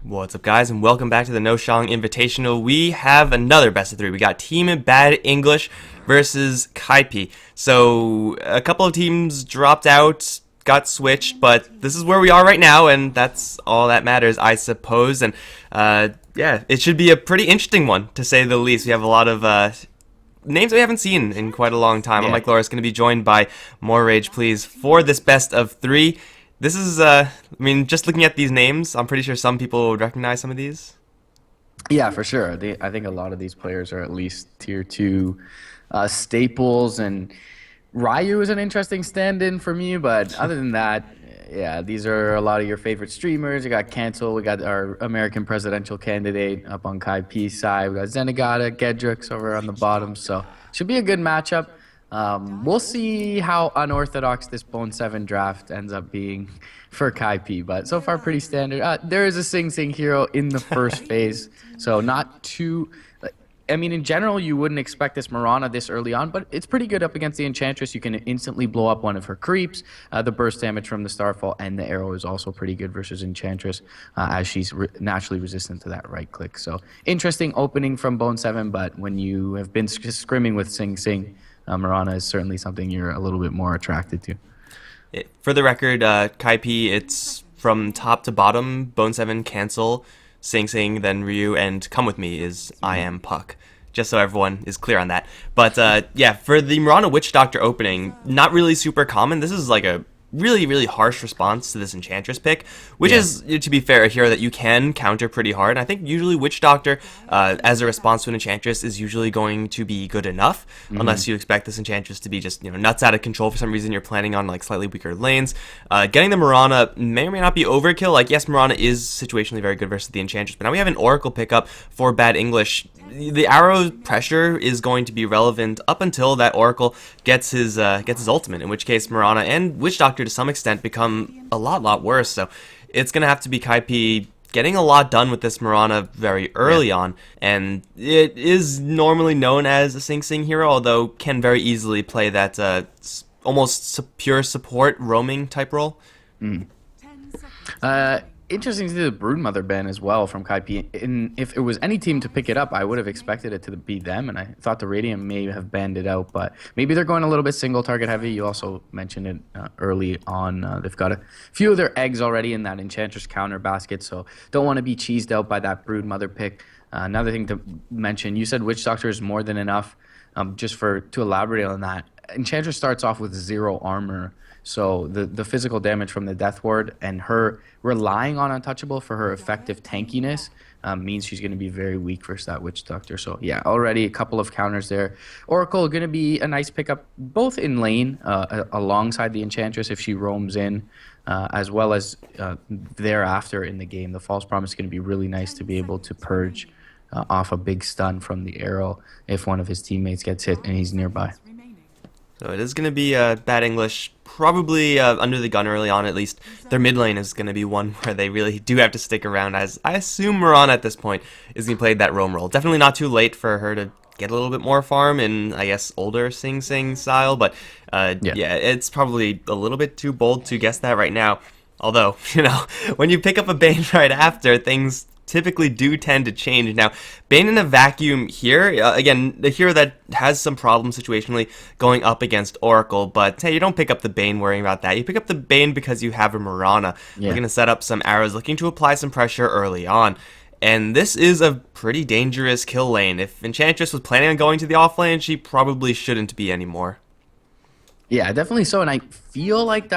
What's up, guys, and welcome back to the NoShang Invitational. We have another best of three. We got Team Bad English versus Kaipi. So a couple of teams dropped out, got switched, but this is where we are right now, and that's all that matters, I suppose. And yeah, it should be a pretty interesting one, to say the least. We have a lot of names we haven't seen in quite a long time. I'm Mikelorus, going to be joined by More Rage Please for this best of three. This is, I mean, just looking at these names, I'm pretty sure some people would recognize some of these. Yeah, for sure. I think a lot of these players are at least tier 2 staples, and Ryu is an interesting stand-in for me, but other than that, yeah, these are a lot of your favorite streamers. We got Cancel, we got our American presidential candidate up on Kaipi's side, we got Zenigata, Gedrix over on the bottom, so should be a good matchup. We'll see how unorthodox this Bone 7 draft ends up being for Kaipi, but so far pretty standard. There is a Sing Sing hero in the first phase, so not too... I mean, in general, you wouldn't expect this Mrpdota this early on, but it's pretty good up against the Enchantress. You can instantly blow up one of her creeps. The burst damage from the Starfall and the arrow is also pretty good versus Enchantress, as she's naturally resistant to that right click. So interesting opening from Bone 7, but when you have been scrimming with Sing Sing, Mrpdota is certainly something you're a little bit more attracted to. For the record, Kaipi, it's from top to bottom, Bone 7, Cancel, Sing Sing, then Ryu, and Come With Me is I Am Puck. Just so everyone is clear on that. But yeah, for the Mrpdota Witch Doctor opening, not really super common. This is like a really harsh response to this Enchantress pick, which is, to be fair, a hero that you can counter pretty hard. And I think usually Witch Doctor, as a response to an Enchantress, is usually going to be good enough, unless you expect this Enchantress to be just, nuts out of control for some reason. You're planning on like slightly weaker lanes. Getting the Mrpdota may or may not be overkill. Like, yes, Mrpdota is situationally very good versus the Enchantress, but now we have an Oracle pickup for Bad English. The arrow pressure is going to be relevant up until that Oracle gets his ultimate, in which case Mrpdota and Witch Doctor to some extent become a lot worse. So it's gonna have to be Kaipi getting a lot done with this Mrpdota very early on, and it is normally known as a Sing Sing hero, although can very easily play that almost pure support roaming type role. Interesting to see the Broodmother ban as well from Kaipi. If it was any team to pick it up, I would have expected it to be them, and I thought the Radiant may have banned it out, but maybe they're going a little bit single target heavy. You also mentioned it early on. They've got a few of their eggs already in that Enchantress counter basket, so don't want to be cheesed out by that Broodmother pick. Another thing to mention, you said Witch Doctor is more than enough. Just to elaborate on that, Enchantress starts off with 0 armor. So the physical damage from the Death Ward and her relying on Untouchable for her effective tankiness means she's going to be very weak versus that Witch Doctor. So yeah, already a couple of counters there. Oracle going to be a nice pickup both in lane alongside the Enchantress if she roams in, as well as thereafter in the game. The False Promise is going to be really nice to be able to purge off a big stun from the arrow if one of his teammates gets hit and he's nearby. So it is going to be Bad English, probably under the gun early on at least. Their mid lane is going to be one where they really do have to stick around, as I assume Mrpdota at this point is going to play that roam role. Definitely not too late for her to get a little bit more farm in, I guess, older Sing Sing style, but yeah, it's probably a little bit too bold to guess that right now. Although, when you pick up a Bane right after, things typically do tend to change. Now, Bane in a vacuum here, again, the hero that has some problems situationally going up against Oracle, but hey, you don't pick up the Bane worrying about that. You pick up the Bane because you have a Mrpdota. We're going to set up some arrows looking to apply some pressure early on. And this is a pretty dangerous kill lane. If Enchantress was planning on going to the off lane, she probably shouldn't be anymore. Yeah, definitely so, and I feel like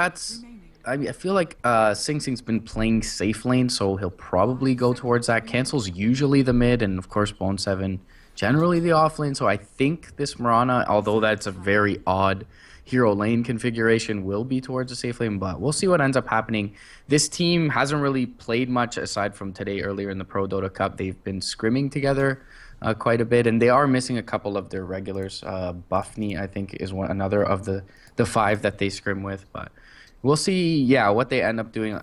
I feel like Sing Sing's been playing safe lane, so he'll probably go towards that. Cancel's usually the mid, and of course Bone 7 generally the off lane. So I think this Mrpdota, although that's a very odd hero lane configuration, will be towards the safe lane, but we'll see what ends up happening. This team hasn't really played much aside from today earlier in the Mrpdota Cup. They've been scrimming together quite a bit, and they are missing a couple of their regulars. Buffney, I think, is another of the 5 that they scrim with, but we'll see, yeah, what they end up doing.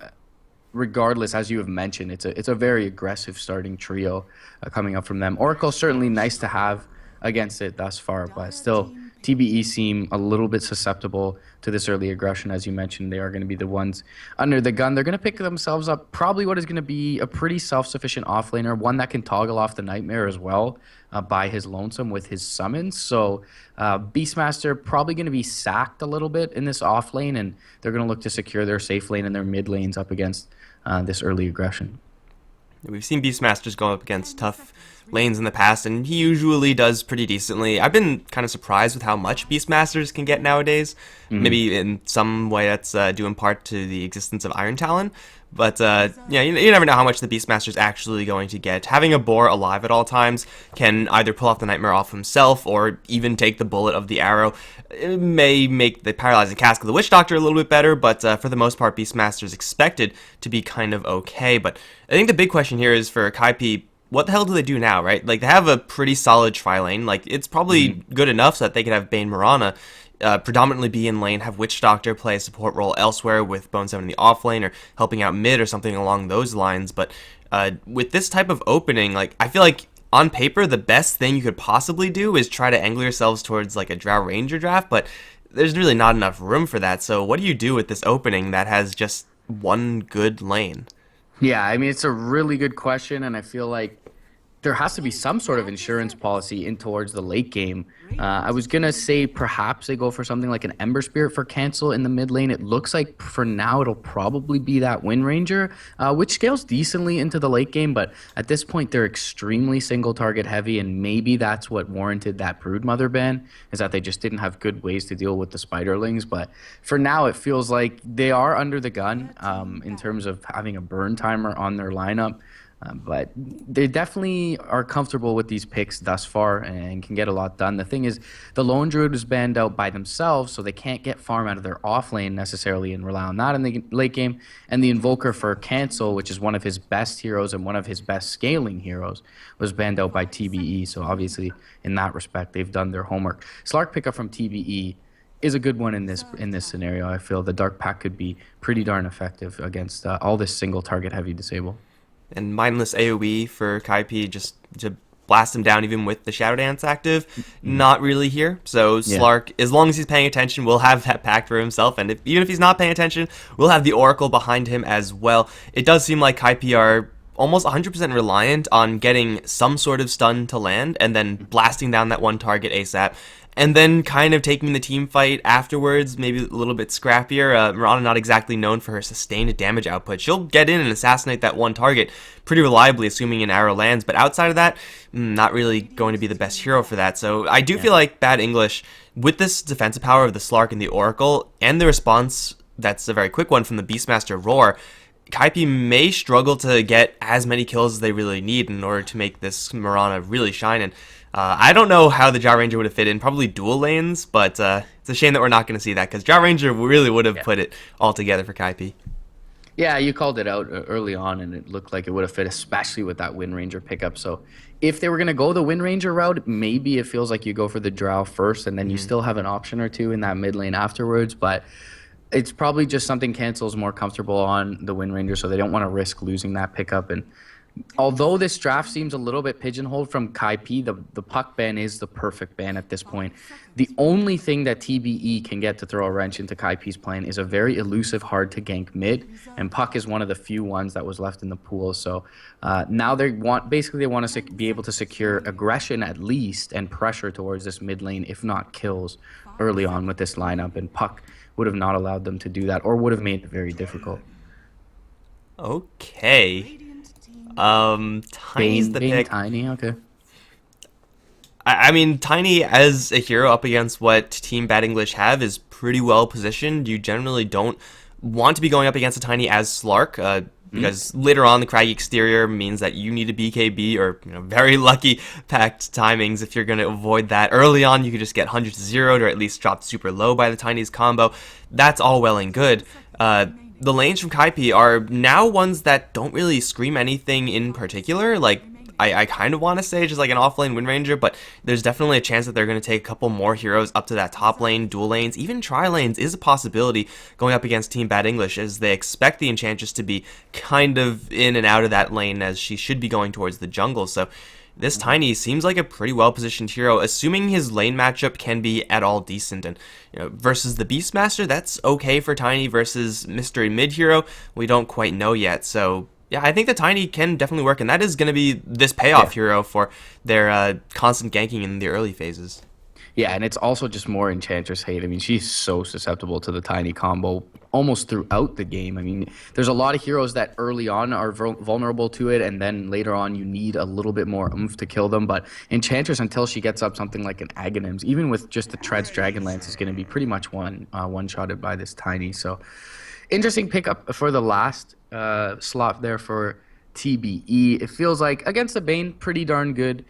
Regardless, as you have mentioned, it's a very aggressive starting trio coming up from them. Oracle certainly nice to have against it thus far, but still TBE seem a little bit susceptible to this early aggression. As you mentioned, they are going to be the ones under the gun. They're going to pick themselves up probably what is going to be a pretty self-sufficient offlaner, one that can toggle off the Nightmare as well by his lonesome with his summons. So Beastmaster probably going to be sacked a little bit in this off lane, and they're going to look to secure their safe lane and their mid lanes up against this early aggression. We've seen Beastmasters go up against tough lanes in the past, and he usually does pretty decently. I've been kind of surprised with how much Beastmasters can get nowadays. Maybe in some way that's due in part to the existence of Iron Talon. But yeah, you never know how much the Beastmaster is actually going to get. Having a boar alive at all times can either pull off the Nightmare off himself or even take the bullet of the arrow. It may make the Paralyzing Cask of the Witch Doctor a little bit better, but for the most part, Beastmaster is expected to be kind of okay. But I think the big question here is for Kaipi, what the hell do they do now, right? Like, they have a pretty solid tri-lane. Like, it's probably good enough so that they could have Bane Mirana predominantly be in lane, have Witch Doctor play a support role elsewhere with Bone 7 in the off lane or helping out mid or something along those lines. But with this type of opening, like, I feel like on paper the best thing you could possibly do is try to angle yourselves towards like a Drow Ranger draft, but there's really not enough room for that. So what do you do with this opening that has just one good lane? Yeah, I mean, it's a really good question, and I feel like there has to be some sort of insurance policy in towards the late game. I was going to say perhaps they go for something like an Ember Spirit for cancel in the mid lane. It looks like for now it'll probably be that Wind Ranger, which scales decently into the late game, but at this point they're extremely single target heavy, and maybe that's what warranted that Broodmother ban, is that they just didn't have good ways to deal with the Spiderlings. But for now it feels like they are under the gun in terms of having a burn timer on their lineup. But they definitely are comfortable with these picks thus far and can get a lot done. The thing is, the Lone Druid is banned out by themselves, so they can't get farm out of their off lane necessarily and rely on that in the late game. And the Invoker for cancel, which is one of his best heroes and one of his best scaling heroes, was banned out by TBE. So obviously, in that respect, they've done their homework. Slark pickup from TBE is a good one in this scenario. I feel the Dark Pack could be pretty darn effective against all this single target heavy disable. And mindless AoE for Kaipi just to blast him down even with the Shadow Dance active, not really here. So Slark, as long as he's paying attention, will have that pact for himself, and even if he's not paying attention, we'll have the Oracle behind him as well. It does seem like Kaipi are almost 100% reliant on getting some sort of stun to land and then blasting down that one target ASAP, and then kind of taking the team fight afterwards, maybe a little bit scrappier. Mrpdota not exactly known for her sustained damage output. She'll get in and assassinate that one target pretty reliably, assuming an arrow lands, but outside of that, not really going to be the best hero for that. So I do feel like Bad English, with this defensive power of the Slark and the Oracle, and the response that's a very quick one from the Beastmaster Roar, Kaipi may struggle to get as many kills as they really need in order to make this Mrpdota really shine. And I don't know how the Drow Ranger would have fit in, probably dual lanes, but it's a shame that we're not going to see that, because Drow Ranger really would have put it all together for Kaipi. Yeah, you called it out early on, and it looked like it would have fit, especially with that Wind Ranger pickup. So if they were going to go the Wind Ranger route, maybe it feels like you go for the Drow first, and then you still have an option or two in that mid lane afterwards. But it's probably just something Cancel's more comfortable on the Wind Ranger, so they don't want to risk losing that pickup. And although this draft seems a little bit pigeonholed from Kaipi, the Puck ban is the perfect ban at this point. The only thing that TBE can get to throw a wrench into Kaipi's plan is a very elusive, hard-to-gank mid, and Puck is one of the few ones that was left in the pool. So now they want to be able to secure aggression at least and pressure towards this mid lane, if not kills, early on with this lineup, and Puck would have not allowed them to do that, or would have made it very difficult. Okay. Tiny's the pick. Tiny, okay. I mean, Tiny as a hero up against what Team Bad English have is pretty well positioned. You generally don't want to be going up against a Tiny as Slark, because later on the craggy exterior means that you need a BKB or very lucky packed timings if you're going to avoid that. Early on, you could just get 100 to 0 or at least drop super low by the Tiny's combo. That's all well and good. The lanes from Kaipi are now ones that don't really scream anything in particular. Like, I kind of want to say just like an off-lane Wind Ranger, but there's definitely a chance that they're going to take a couple more heroes up to that top lane. Dual lanes, even tri-lanes is a possibility going up against Team Bad English, as they expect the Enchantress to be kind of in and out of that lane, as she should be going towards the jungle. So this Tiny seems like a pretty well-positioned hero, assuming his lane matchup can be at all decent. And versus the Beastmaster, that's okay for Tiny. Versus Mystery Mid hero, we don't quite know yet. So yeah, I think the Tiny can definitely work, and that is going to be this payoff hero for their constant ganking in the early phases. Yeah, and it's also just more Enchantress hate. I mean, she's so susceptible to the Tiny combo almost throughout the game. I mean, there's a lot of heroes that early on are vulnerable to it, and then later on you need a little bit more oomph to kill them. But Enchantress, until she gets up something like an Aghanims, even with just the Treads Dragonlance, is going to be pretty much one-shotted by this Tiny. So interesting pickup for the last slot there for TBE. It feels like, against the Bane, pretty darn good.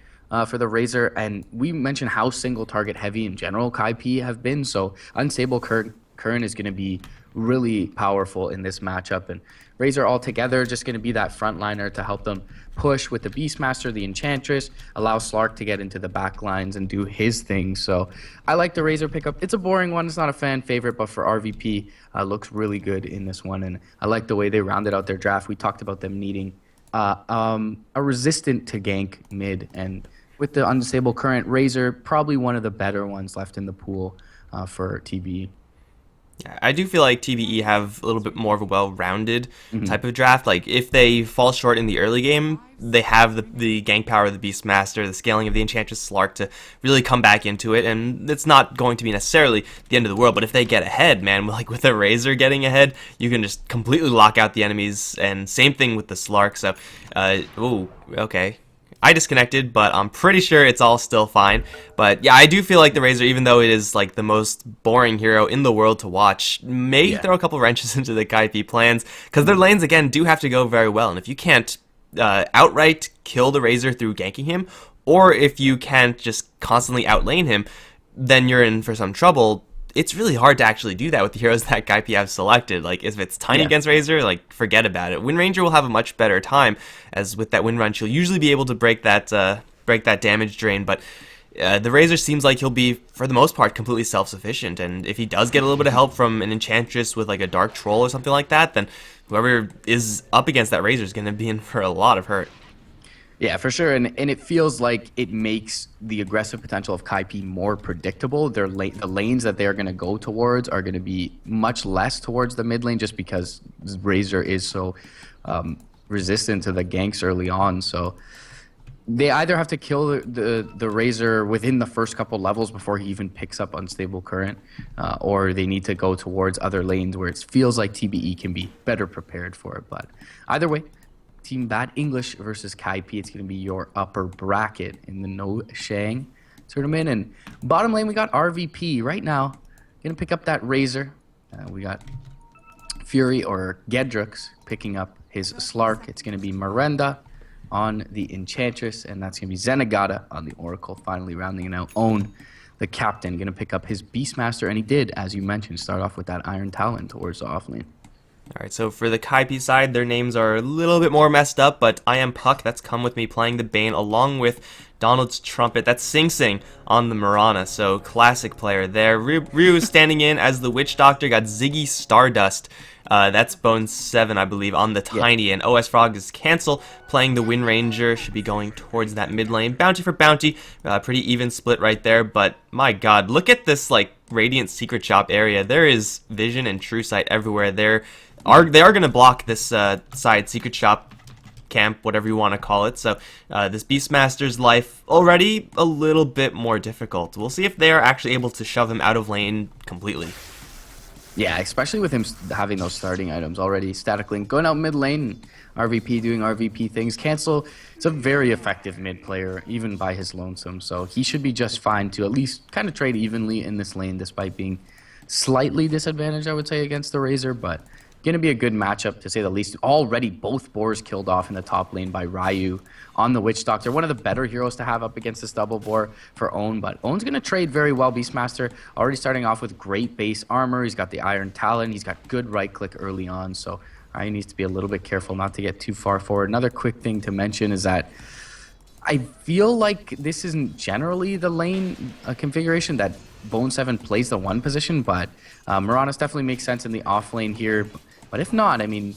For the Razor, and we mentioned how single target heavy in general Kaipi have been, so Unstable Current is going to be really powerful in this matchup, and Razor altogether just going to be that frontliner to help them push with the Beastmaster, the Enchantress, allow Slark to get into the back lines and do his thing. So I like the Razor pickup. It's a boring one, it's not a fan favorite, but for RVP, looks really good in this one, and I like the way they rounded out their draft. We talked about them needing a resistant to gank mid, and with the Unstable Current, Razor, probably one of the better ones left in the pool for TBE. Yeah, I do feel like TBE have a little bit more of a well-rounded type of draft. Like, if they fall short in the early game, they have the gank power of the Beastmaster, the scaling of the Enchantress Slark to really come back into it, and it's not going to be necessarily the end of the world. But if they get ahead, man, like with a Razor getting ahead, you can just completely lock out the enemies, and same thing with the Slark. So, ooh, okay. I disconnected, but I'm pretty sure it's all still fine. But yeah, I do feel like the Razor, even though it is like the most boring hero in the world to watch, may throw a couple wrenches into the Kaipi plans, because their lanes, again, do have to go very well. And if you can't outright kill the Razor through ganking him, or if you can't just constantly outlane him, then you're in for some trouble. It's really hard to actually do that with the heroes that Kaipi have selected. Like, if it's Tiny against Razor, like, forget about it. Wind Ranger will have a much better time, as with that Wind Run, she'll usually be able to break that damage drain, but the Razor seems like he'll be, for the most part, completely self-sufficient, and if he does get a little bit of help from an Enchantress with, like, a Dark Troll or something like that, then whoever is up against that Razor is going to be in for a lot of hurt. Yeah, for sure, and it feels like it makes the aggressive potential of Kaipi more predictable. The lanes that they're going to go towards are going to be much less towards the mid lane, just because Razor is so resistant to the ganks early on. So they either have to kill the Razor within the first couple levels before he even picks up Unstable Current, or they need to go towards other lanes where it feels like TBE can be better prepared for it. But either way, Team Bad English versus Kaipi. It's going to be your upper bracket in the NoShang tournament. And bottom lane, we got RVP right now. Going to pick up that Razor. We got Fury or Gedrux picking up his Slark. It's going to be Mrpdota on the Enchantress, and that's going to be Zenigata on the Oracle, finally rounding it out. Own, the captain, going to pick up his Beastmaster, and he did, as you mentioned, start off with that Iron Talon towards the offlane. Alright, so for the Kaipi side, their names are a little bit more messed up, but I am Puck, that's Come With Me, playing the Bane, along with Donald's Trumpet, that's Sing Sing on the Mirana, so classic player there. Ryu is standing in as the Witch Doctor, got Ziggy Stardust, that's Bone 7, I believe, on the Tiny, and OS Frog is Cancel, playing the Wind Ranger, should be going towards that mid lane. Bounty for Bounty, pretty even split right there, but my god, look at this, like, Radiant Secret Shop area. There is Vision and True Sight everywhere. They are going to block this side Secret Shop camp, whatever you want to call it. So this Beastmaster's life already a little bit more difficult. We'll see if they are actually able to shove him out of lane completely. Yeah, especially with him having those starting items already. Static Link going out mid lane, RVP doing RVP things. Cancel, it's a very effective mid player, even by his lonesome. So he should be just fine to at least kind of trade evenly in this lane, despite being slightly disadvantaged, I would say, against the Razor. But going to be a good matchup, to say the least. Already both boars killed off in the top lane by Ryu on the Witch Doctor. One of the better heroes to have up against this double boar for Own, but Own's going to trade very well. Beastmaster already starting off with great base armor. He's got the Iron Talon. He's got good right click early on, so Ryu needs to be a little bit careful not to get too far forward. Another quick thing to mention is that I feel like this isn't generally the lane configuration that Bone 7 plays the one position, but Mrpdota definitely makes sense in the off lane here. But if not, I mean,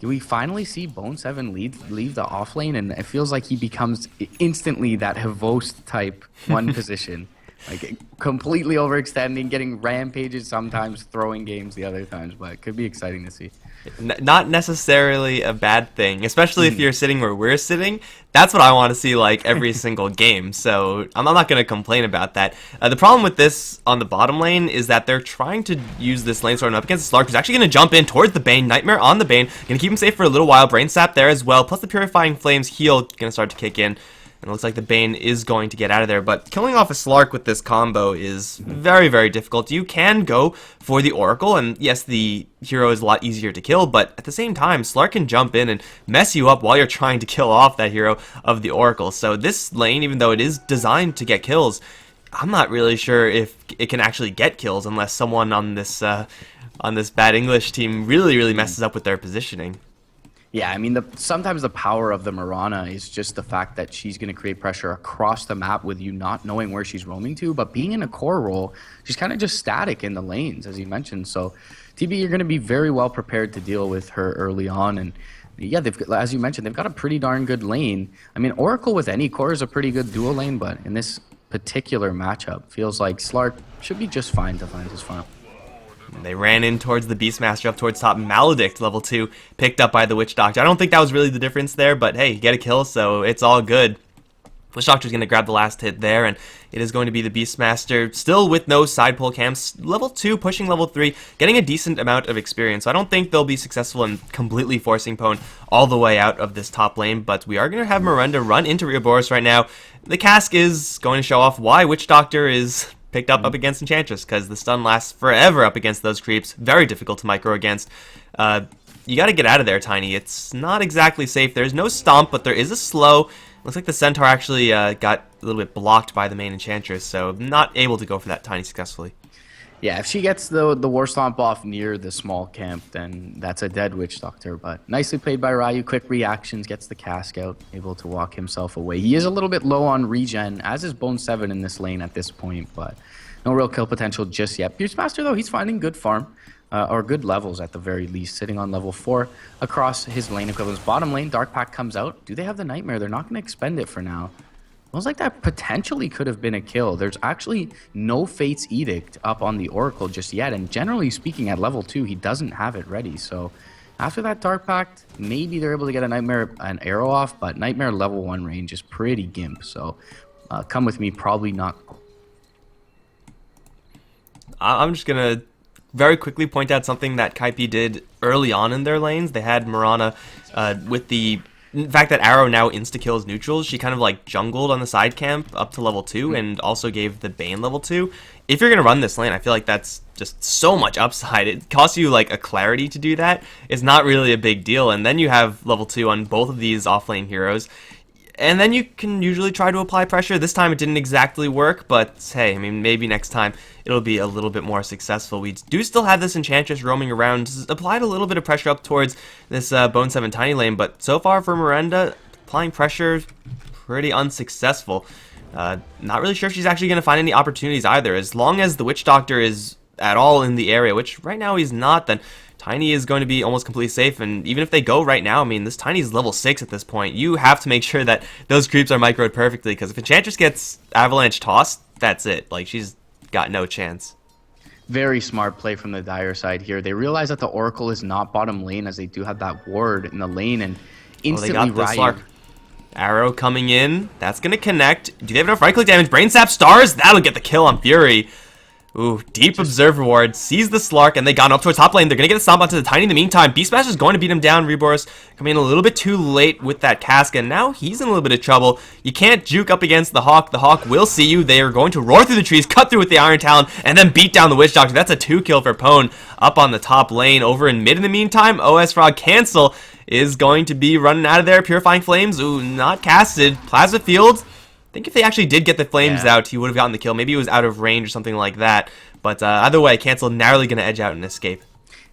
do we finally see Bone 7 leave the off lane? And it feels like he becomes instantly that Havost type one position. Like completely overextending, getting rampages sometimes, throwing games the other times, but it could be exciting to see. Not necessarily a bad thing, especially if you're sitting where we're sitting. That's what I want to see like every single game, so I'm not going to complain about that. The problem with this on the bottom lane is that they're trying to use this lane sword up against Slark, who's actually going to jump in towards the Bane. Nightmare on the Bane, going to keep him safe for a little while. Brain Sap there as well, plus the Purifying Flames heal going to start to kick in. And it looks like the Bane is going to get out of there, but killing off a Slark with this combo is very, very difficult. You can go for the Oracle, and yes, the hero is a lot easier to kill, but at the same time, Slark can jump in and mess you up while you're trying to kill off that hero of the Oracle. So this lane, even though it is designed to get kills, I'm not really sure if it can actually get kills unless someone on this bad English team really messes up with their positioning. Yeah, I mean, sometimes the power of the Mirana is just the fact that she's going to create pressure across the map with you not knowing where she's roaming to, but being in a core role, she's kind of just static in the lanes, as you mentioned. So, TBE, you're going to be very well prepared to deal with her early on, and yeah, as you mentioned, they've got a pretty darn good lane. I mean, Oracle with any core is a pretty good dual lane, but in this particular matchup, feels like Slark should be just fine to find his farm. They ran in towards the Beastmaster up towards top. Maledict, level 2, picked up by the Witch Doctor. I don't think that was really the difference there, but hey, you get a kill, so it's all good. Witch Doctor's going to grab the last hit there, and it is going to be the Beastmaster, still with no side pull camps. Level 2, pushing level 3, getting a decent amount of experience. So I don't think they'll be successful in completely forcing Pwn all the way out of this top lane, but we are going to have Mrpdota run into Mikelorus right now. The Cask is going to show off why Witch Doctor is picked up against Enchantress, because the stun lasts forever up against those creeps. Very difficult to micro against. You got to get out of there, Tiny. It's not exactly safe. There's no stomp, but there is a slow. Looks like the Centaur actually got a little bit blocked by the main Enchantress, so not able to go for that Tiny successfully. Yeah, if she gets the War Stomp off near the small camp, then that's a dead Witch Doctor. But nicely played by Ryu. Quick reactions, gets the Cask out, able to walk himself away. He is a little bit low on regen, as is Bone 7 in this lane at this point, but no real kill potential just yet. Beastmaster, though, he's finding good farm, or good levels at the very least, sitting on level 4 across his lane equivalents. Bottom lane, Dark Pact comes out. Do they have the Nightmare? They're not going to expend it for now. Feels like that potentially could have been a kill. There's actually no Fate's Edict up on the Oracle just yet, and generally speaking, at level 2, he doesn't have it ready. So after that Dark Pact, maybe they're able to get a Nightmare, an arrow off, but Nightmare level 1 range is pretty gimp. So come with me, probably not. I'm just going to very quickly point out something that Kaipi did early on in their lanes. They had Mrpdota with the fact that Arrow now insta-kills neutrals. She kind of like jungled on the side camp up to level 2 and also gave the Bane level 2. If you're going to run this lane, I feel like that's just so much upside. It costs you like a clarity to do that. It's not really a big deal. And then you have level 2 on both of these offlane heroes. And then you can usually try to apply pressure. This time it didn't exactly work, but hey, I mean, maybe next time it'll be a little bit more successful. We do still have this Enchantress roaming around. Applied a little bit of pressure up towards this Bone 7 Tiny lane, but so far for Mrpdota, applying pressure, pretty unsuccessful. Not really sure if she's actually going to find any opportunities either. As long as the Witch Doctor is at all in the area, which right now he's not, then Tiny is going to be almost completely safe, and even if they go right now, I mean, this Tiny is level 6 at this point. You have to make sure that those creeps are microed perfectly, because if Enchantress gets Avalanche tossed, that's it. Like, she's got no chance. Very smart play from the Dire side here. They realize that the Oracle is not bottom lane, as they do have that ward in the lane, and instantly they got Ryu. Slark. Arrow coming in. That's going to connect. Do they have enough right-click damage? Brain Sap Stars? That'll get the kill on Fury. Ooh, Deep Observer Ward sees the Slark, and they got up towards top lane. They're going to get a stomp onto the Tiny in the meantime. Beastmaster is going to beat him down. Mikelorus coming in a little bit too late with that Cask, and now he's in a little bit of trouble. You can't juke up against the Hawk. The Hawk will see you. They are going to roar through the trees, cut through with the Iron Talon, and then beat down the Witch Doctor. That's a 2-kill for Pwn up on the top lane. Over in mid in the meantime, OS Frog Cancel is going to be running out of there. Purifying Flames, ooh, not casted. Plasma Field, I think if they actually did get the flames out, he would have gotten the kill. Maybe it was out of range or something like that. But either way, Cancel narrowly going to edge out and escape.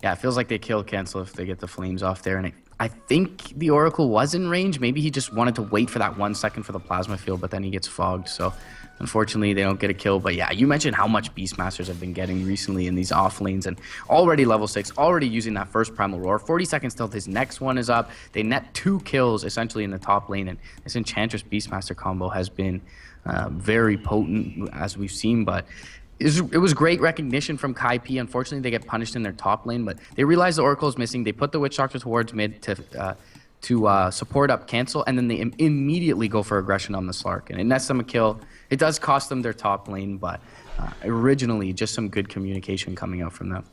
Yeah, it feels like they kill Cancel if they get the flames off there. And I think the Oracle was in range. Maybe he just wanted to wait for that 1 second for the Plasma Field, but then he gets fogged. So Unfortunately, they don't get a kill. But yeah, you mentioned how much Beastmasters have been getting recently in these off lanes, and already level 6, already using that first Primal Roar. 40 seconds till his next one is up. They net 2 kills essentially in the top lane, and this Enchantress Beastmaster combo has been very potent, as we've seen. But it was great recognition from Kaipi. Unfortunately, they get punished in their top lane, but they realize the Oracle is missing. They put the Witch Doctor towards mid to support up cancel, and then they immediately go for aggression on the Slark, and it nets them a kill. It does cost them their top lane, but originally just some good communication coming out from them.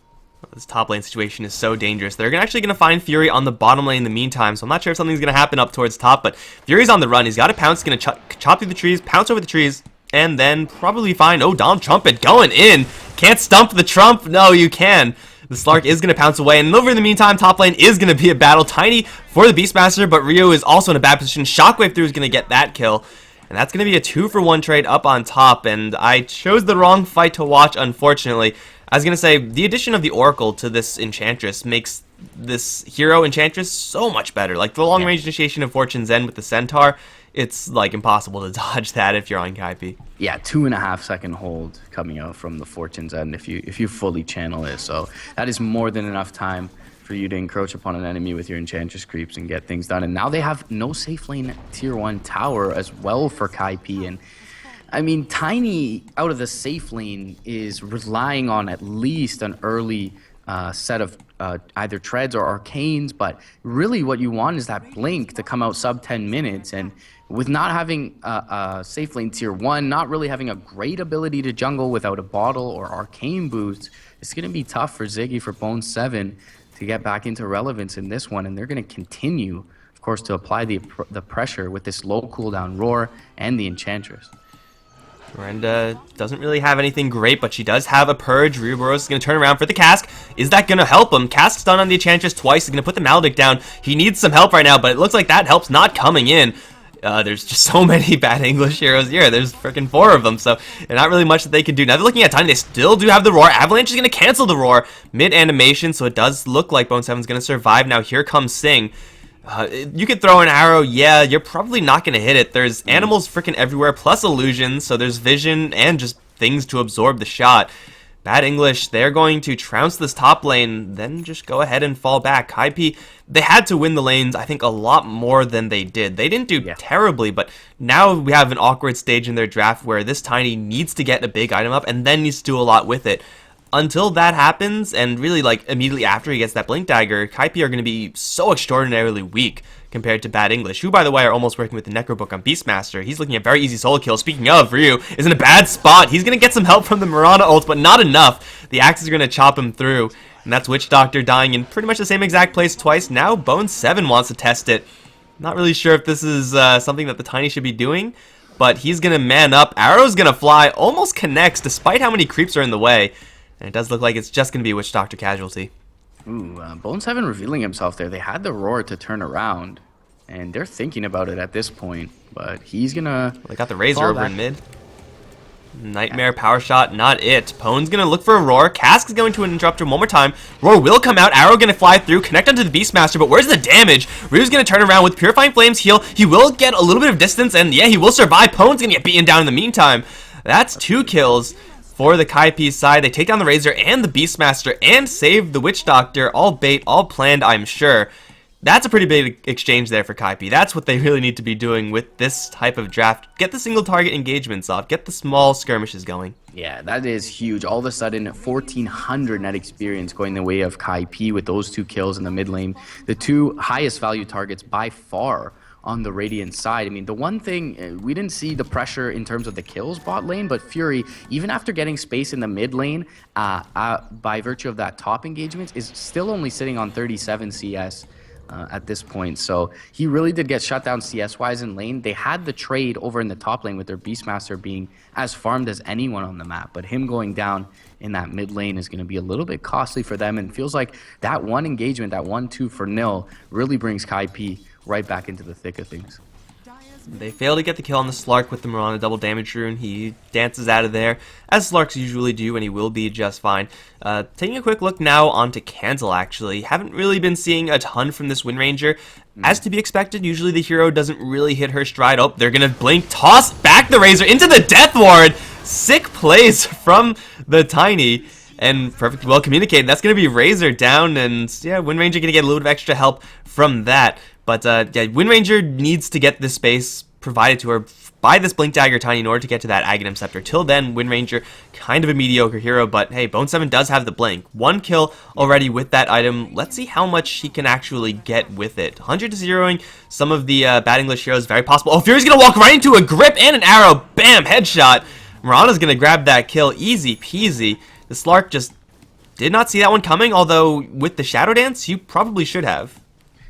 This top lane situation is so dangerous. They're actually going to find Fury on the bottom lane in the meantime, so I'm not sure if something's going to happen up towards top, but Fury's on the run. He's got a pounce, going to chop through the trees, pounce over the trees, and then probably find, oh, Dom Trumpet going in. Can't stump the Trump. No, you can. The Slark is going to pounce away, and over in the meantime, top lane is going to be a battle. Tiny for the Beastmaster, but Ryu is also in a bad position. Shockwave through is going to get that kill. And that's going to be a 2-for-1 trade up on top, and I chose the wrong fight to watch, unfortunately. I was going to say, the addition of the Oracle to this Enchantress makes this hero Enchantress so much better. Like, the long-range initiation of Fortune's End with the Centaur, it's, like, impossible to dodge that if you're on Kaipi. Yeah, 2.5-second hold coming out from the Fortune's End if you fully channel it. So that is more than enough time for you to encroach upon an enemy with your Enchantress creeps and get things done. And now they have no safe lane tier 1 tower as well for Kaipi. And I mean, Tiny out of the safe lane is relying on at least an early set of either treads or arcanes, but really what you want is that blink to come out sub 10 minutes. And with not having a safe lane tier 1, not really having a great ability to jungle without a bottle or arcane boost, it's going to be tough for Ziggy, for Bone 7 to get back into relevance in this one. And they're going to continue, of course, to apply the pressure with this low cooldown Roar and the Enchantress. Miranda doesn't really have anything great, but she does have a Purge. Ryuboros is going to turn around for the Cask. Is that going to help him? Cask's done on the Enchantress twice. He's going to put the Maledict down. He needs some help right now, but it looks like that help's not coming in. There's just so many bad English heroes here. There's freaking 4 of them, so not really much that they can do. Now they're looking at Tiny. They still do have the Roar. Avalanche is going to cancel the Roar mid-animation, so it does look like Bone 7's going to survive. Now here comes Sing. You could throw an arrow. Yeah, you're probably not going to hit it. There's animals freaking everywhere, plus illusions, so there's vision and just things to absorb the shot. Bad English, they're going to trounce this top lane, then just go ahead and fall back. Kaipi, they had to win the lanes, I think, a lot more than they did. They didn't do terribly, but now we have an awkward stage in their draft where this Tiny needs to get a big item up and then needs to do a lot with it. Until that happens, and really like immediately after he gets that Blink Dagger, Kaipi are going to be so extraordinarily weak compared to Bad English, who, by the way, are almost working with the Necrobook on Beastmaster. He's looking at very easy solo kill. Speaking of, Ryu is in a bad spot. He's going to get some help from the Mrpdota ult, but not enough. The axes are going to chop him through, and that's Witch Doctor dying in pretty much the same exact place twice. Now Bone 7 wants to test it. Not really sure if this is something that the Tiny should be doing, but he's going to man up. Arrow's going to fly, almost connects, despite how many creeps are in the way. And it does look like it's just going to be a Witch Doctor casualty. Ooh, Bone 7 revealing himself there. They had the Roar to turn around, and they're thinking about it at this point. But he's going to... Well, they got the Razor over in mid. Nightmare, Power Shot, not it. Pone's going to look for a Roar. Cask is going to interrupt him one more time. Roar will come out. Arrow going to fly through, connect onto the Beastmaster, but where's the damage? Ryu's going to turn around with Purifying Flames heal. He will get a little bit of distance, and yeah, he will survive. Pone's going to get beaten down in the meantime. That's 2 kills. For the Kaipi side, they take down the Razor and the Beastmaster and save the Witch Doctor. All bait, all planned, I'm sure. That's a pretty big exchange there for Kaipi. That's what they really need to be doing with this type of draft. Get the single target engagements off. Get the small skirmishes going. Yeah, that is huge. All of a sudden, 1,400 net experience going the way of Kaipi with those 2 kills in the mid lane. The 2 highest value targets by far on the Radiant side. I mean, the one thing, we didn't see the pressure in terms of the kills bot lane, but Fury, even after getting space in the mid lane, by virtue of that top engagement, is still only sitting on 37 CS at this point. So he really did get shut down CS-wise in lane. They had the trade over in the top lane with their Beastmaster being as farmed as anyone on the map, but him going down in that mid lane is going to be a little bit costly for them, and feels like that one engagement, that 1-2 for nil, really brings Kaipi right back into the thick of things. they fail to get the kill on the Slark with the Mrpdota double damage rune. He dances out of there, as Slarks usually do, and he will be just fine. Taking a quick look now onto Cancel, actually. Haven't really been seeing a ton from this Wind Ranger. As to be expected, usually the hero doesn't really hit her stride. Oh, they're going to blink, toss back the Razor into the Death Ward. Sick plays from the Tiny, and perfectly well communicated. That's going to be Razor down, and yeah, Wind Ranger going to get a little bit of extra help from that. But yeah, Wind Ranger needs to get this space provided to her by this Blink Dagger Tiny in order to get to that Aghanim Scepter. Till then, Wind Ranger, kind of a mediocre hero, but hey, Bone 7 does have the Blink. 1 kill already with that item. Let's see how much he can actually get with it. 100 to 0ing some of the Bad English heroes, very possible. Oh, Fury's going to walk right into a grip and an arrow. Bam, headshot. Mrpdota's going to grab that kill, easy peasy. The Slark just did not see that one coming, although with the Shadow Dance, you probably should have.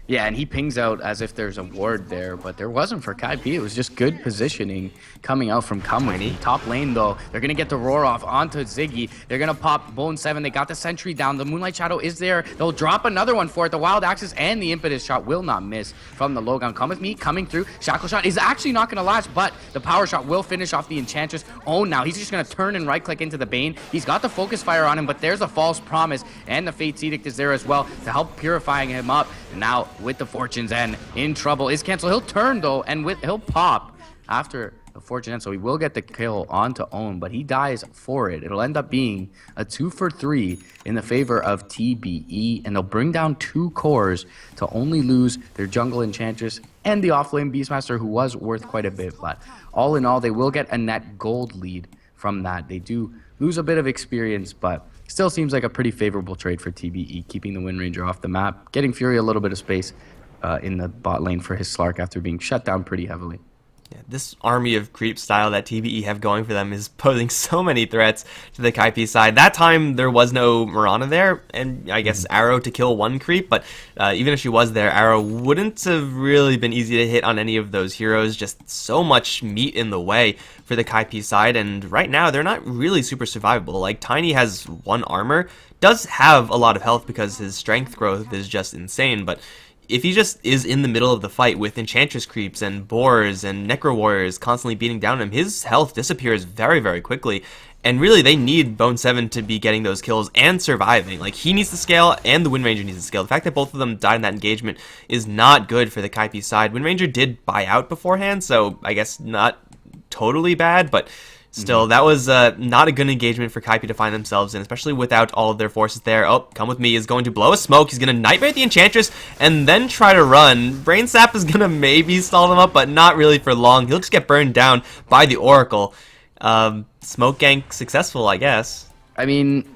Yeah, and he pings out as if there's a ward there, but there wasn't for Kaipi. It was just good positioning coming out from Kamwini. Top lane, though, they're going to get the roar off onto Ziggy. They're going to pop Bone 7. They got the sentry down. The Moonlight Shadow is there. They'll drop another one for it. The Wild Axis and the Impetus shot will not miss from the Logan. Come with me, coming through. Shackle shot is actually not going to last, but the power shot will finish off the Enchantress. Oh, now he's just going to turn and right-click into the Bane. He's got the Focus Fire on him, but there's a False Promise, and the Fate's Edict is there as well to help purifying him up. And now, with the Fortune's End in trouble is Cancel. He'll turn though, and he'll pop after the Fortune's End, so he will get the kill onto Own, but he dies for it. It'll end up being a 2 for 3 in the favor of TBE, and they'll bring down 2 cores to only lose their jungle Enchantress and the offlane Beastmaster, who was worth quite a bit. But all in all, they will get a net gold lead from that. They do lose a bit of experience, but still seems like a pretty favorable trade for TBE, keeping the Wind Ranger off the map, getting Fury a little bit of space in the bot lane for his Slark after being shut down pretty heavily. Yeah, this army of creep style that TBE have going for them is posing so many threats to the Kaipi side. That time there was no Mrpdota there, and I guess Arrow to kill one creep, but even if she was there, Arrow wouldn't have really been easy to hit on any of those heroes. Just so much meat in the way for the Kaipi side, and right now they're not really super survivable. Like, Tiny has 1 armor, does have a lot of health because his strength growth is just insane, but if he just is in the middle of the fight with Enchantress creeps and Boars and Necro Warriors constantly beating down him, his health disappears very, very quickly. And really, they need Bone 7 to be getting those kills and surviving. Like, he needs to scale, and the Wind Ranger needs to scale. The fact that both of them died in that engagement is not good for the Kaipi side. Wind Ranger did buy out beforehand, so I guess not totally bad, but still, that was not a good engagement for Kaipi to find themselves in, especially without all of their forces there. Oh, Come With Me is going to blow a smoke. He's going to Nightmare the Enchantress and then try to run. Brain Sap is going to maybe stall him up, but not really for long. He'll just get burned down by the Oracle. Smoke gank successful, I guess. I mean,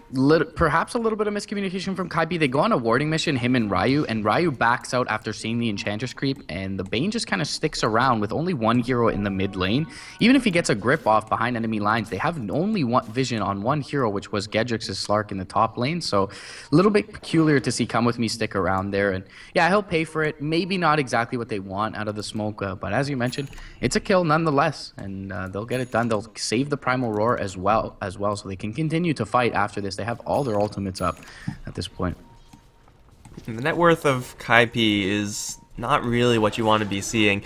perhaps a little bit of miscommunication from Kaipi. They go on a warding mission, him and Ryu backs out after seeing the Enchantress creep, and the Bane just kind of sticks around with only 1 hero in the mid lane. Even if he gets a grip off behind enemy lines, they have only one vision on 1 hero, which was Gedrix's Slark in the top lane, so a little bit peculiar to see Come With Me stick around there, and yeah, he'll pay for it. Maybe not exactly what they want out of the smoke, but as you mentioned, it's a kill nonetheless, and they'll get it done. They'll save the Primal Roar as well, so they can continue to fight after this. They have all their ultimates up at this point. The net worth of Kaipi is not really what you want to be seeing.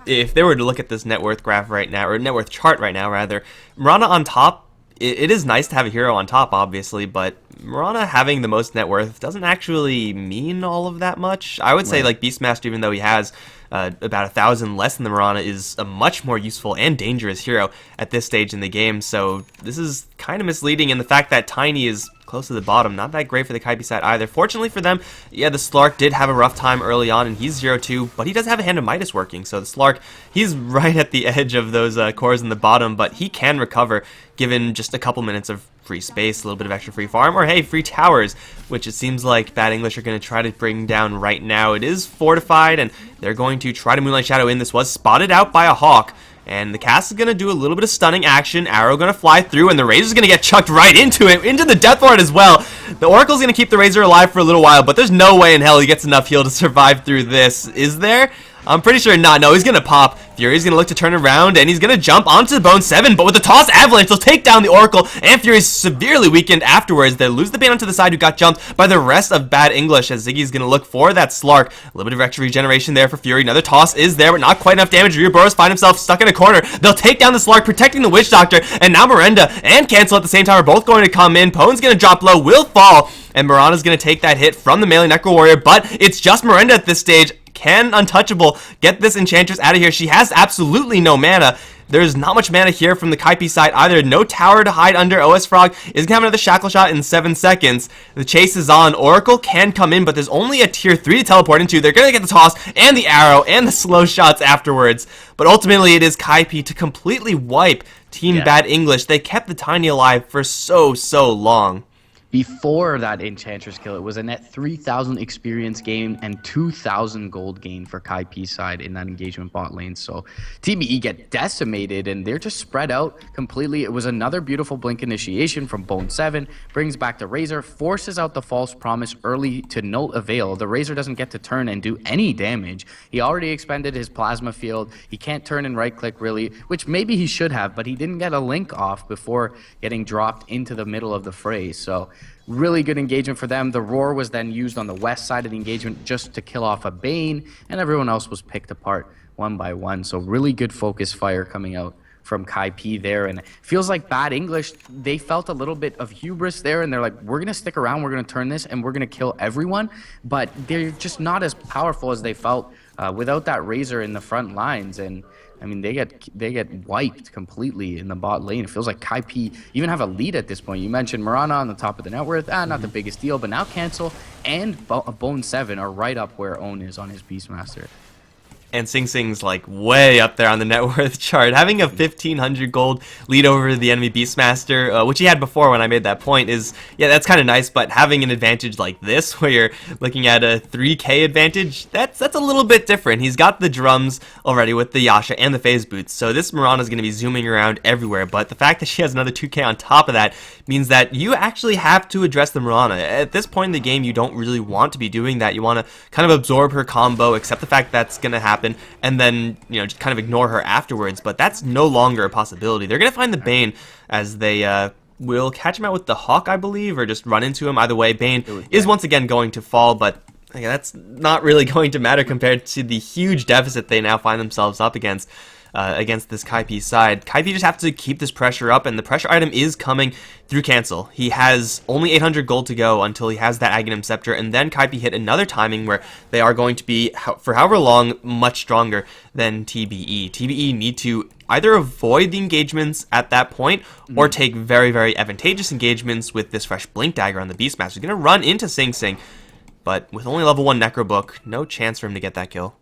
If they were to look at this net worth graph right now, or net worth chart right now, rather, Mrpdota on top, it is nice to have a hero on top, obviously, but Mrpdota having the most net worth doesn't actually mean all of that much. I would say, like, Beastmaster, even though he has about 1,000 less than the Mrpdota, is a much more useful and dangerous hero at this stage in the game, so this is kind of misleading, and the fact that Tiny is close to the bottom, not that great for the Kaipi side either. Fortunately for them, yeah, the Slark did have a rough time early on, and he's 0-2, but he does have a Hand of Midas working, so the Slark, he's right at the edge of those cores in the bottom, but he can recover given just a couple minutes of free space, a little bit of extra free farm, or hey, free towers, which it seems like Bad English are going to try to bring down right now. It is fortified, and they're going to try to Moonlight Shadow in. This was spotted out by a Hawk, and the cast is going to do a little bit of stunning action. Arrow going to fly through, and the Razor's going to get chucked right into it, into the Death Ward as well. The Oracle's going to keep the Razor alive for a little while, but there's no way in hell he gets enough heal to survive through this. Is there? I'm pretty sure not. No, he's gonna pop. Fury's gonna look to turn around, and he's gonna jump onto the Bone 7, but with the toss avalanche, they'll take down the Oracle, and Fury's severely weakened afterwards. They lose the Bane onto the side, who got jumped by the rest of Bad English, as Ziggy's gonna look for that Slark. A little bit of extra regeneration there for Fury. Another toss is there, but not quite enough damage. Mrpdota find himself stuck in a corner. They'll take down the Slark, protecting the Witch Doctor, and now Miranda and Cancel at the same time are both going to come in. Pone's gonna drop low, will fall, and Mirana's gonna take that hit from the melee Necro Warrior, but it's just Miranda at this stage. Can Untouchable get this Enchantress out of here? She has absolutely no mana. There's not much mana here from the Kaipi side either. No tower to hide under. OS Frog is gonna have another Shackle Shot in 7 seconds. The chase is on. Oracle can come in, but there's only a tier 3 to teleport into. They're gonna get the toss and the arrow and the slow shots afterwards. But ultimately it is Kaipi to completely wipe Team Bad English. They kept the Tiny alive for so long. Before that Enchantress kill, it was a net 3,000 experience gain and 2,000 gold gain for Kaipi's side in that engagement bot lane. So TBE get decimated, and they're just spread out completely. It was another beautiful blink initiation from Bone 7, brings back the Razor, forces out the False Promise early to no avail. The Razor doesn't get to turn and do any damage. He already expended his Plasma Field. He can't turn and right click really, which maybe he should have, but he didn't get a link off before getting dropped into the middle of the fray. So really good engagement for them. The Roar was then used on the west side of the engagement just to kill off a Bane, and everyone else was picked apart one by one. So really good focus fire coming out from Kaipi there, and it feels like Bad English, they felt a little bit of hubris there, and they're like, we're gonna stick around, we're gonna turn this, and we're gonna kill everyone, but they're just not as powerful as they felt without that Razor in the front lines. And I mean, they get wiped completely in the bot lane. It feels like Kaipi even have a lead at this point. You mentioned Mirana on the top of the net worth. Not the biggest deal, but now Cancel and Bone 7 are right up where Own is on his Beastmaster. And Sing Sing's like way up there on the net worth chart. Having a 1,500 gold lead over the enemy Beastmaster, which he had before when I made that point, is, yeah, that's kind of nice. But having an advantage like this, where you're looking at a 3k advantage, that's a little bit different. He's got the drums already with the Yasha and the Phase Boots, so this Mirana is going to be zooming around everywhere. But the fact that she has another 2k on top of that means that you actually have to address the Mirana. At this point in the game, you don't really want to be doing that. You want to kind of absorb her combo, accept the fact that's going to happen, and then, you know, just kind of ignore her afterwards. But that's no longer a possibility. They're gonna find the Bane, as they will catch him out with the Hawk, I believe, or just run into him. Either way, Bane is once again going to fall, but yeah, that's not really going to matter compared to the huge deficit they now find themselves up against this Kaipi side. Kaipi just have to keep this pressure up, and the pressure item is coming through Cancel. He has only 800 gold to go until he has that Aghanim Scepter, and then Kaipi hit another timing where they are going to be, for however long, much stronger than TBE. TBE need to either avoid the engagements at that point, or take very advantageous engagements with this fresh Blink Dagger on the Beastmaster. He's going to run into Sing Sing, but with only level 1 Necrobook, no chance for him to get that kill.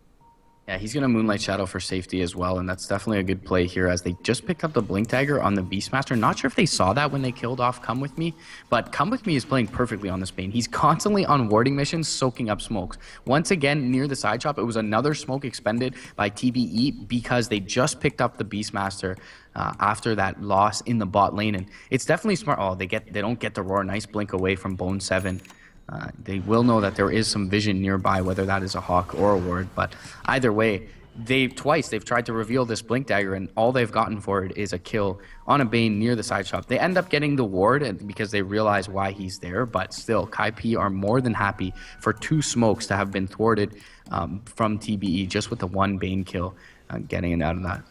Yeah, he's going to Moonlight Shadow for safety as well, and that's definitely a good play here, as they just picked up the Blink Dagger on the Beastmaster. Not sure if they saw that when they killed off Come With Me, but Come With Me is playing perfectly on this Bane. He's constantly on warding missions, soaking up smokes. Once again, near the side shop, it was another smoke expended by TBE because they just picked up the Beastmaster after that loss in the bot lane, and it's definitely smart. Oh, they don't get the Roar. Nice blink away from Bone 7. They will know that there is some vision nearby, whether that is a Hawk or a Ward, but either way, they've tried to reveal this Blink Dagger, and all they've gotten for it is a kill on a Bane near the side shop. They end up getting the Ward because they realize why he's there, but still, Kaipi are more than happy for 2 smokes to have been thwarted from TBE just with the 1 Bane kill, getting it out of that.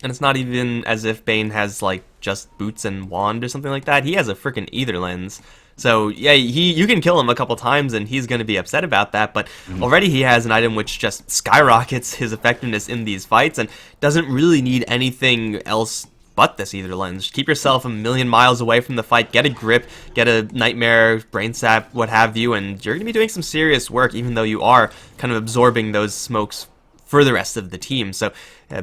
And it's not even as if Bane has, like, just boots and wand or something like that. He has a freaking Aether Lens. So, yeah, you can kill him a couple times and he's going to be upset about that, but already he has an item which just skyrockets his effectiveness in these fights and doesn't really need anything else but this Aether Lens. Keep yourself a million miles away from the fight, get a grip, get a Nightmare, Brain Sap, what have you, and you're going to be doing some serious work, even though you are kind of absorbing those smokes for the rest of the team. So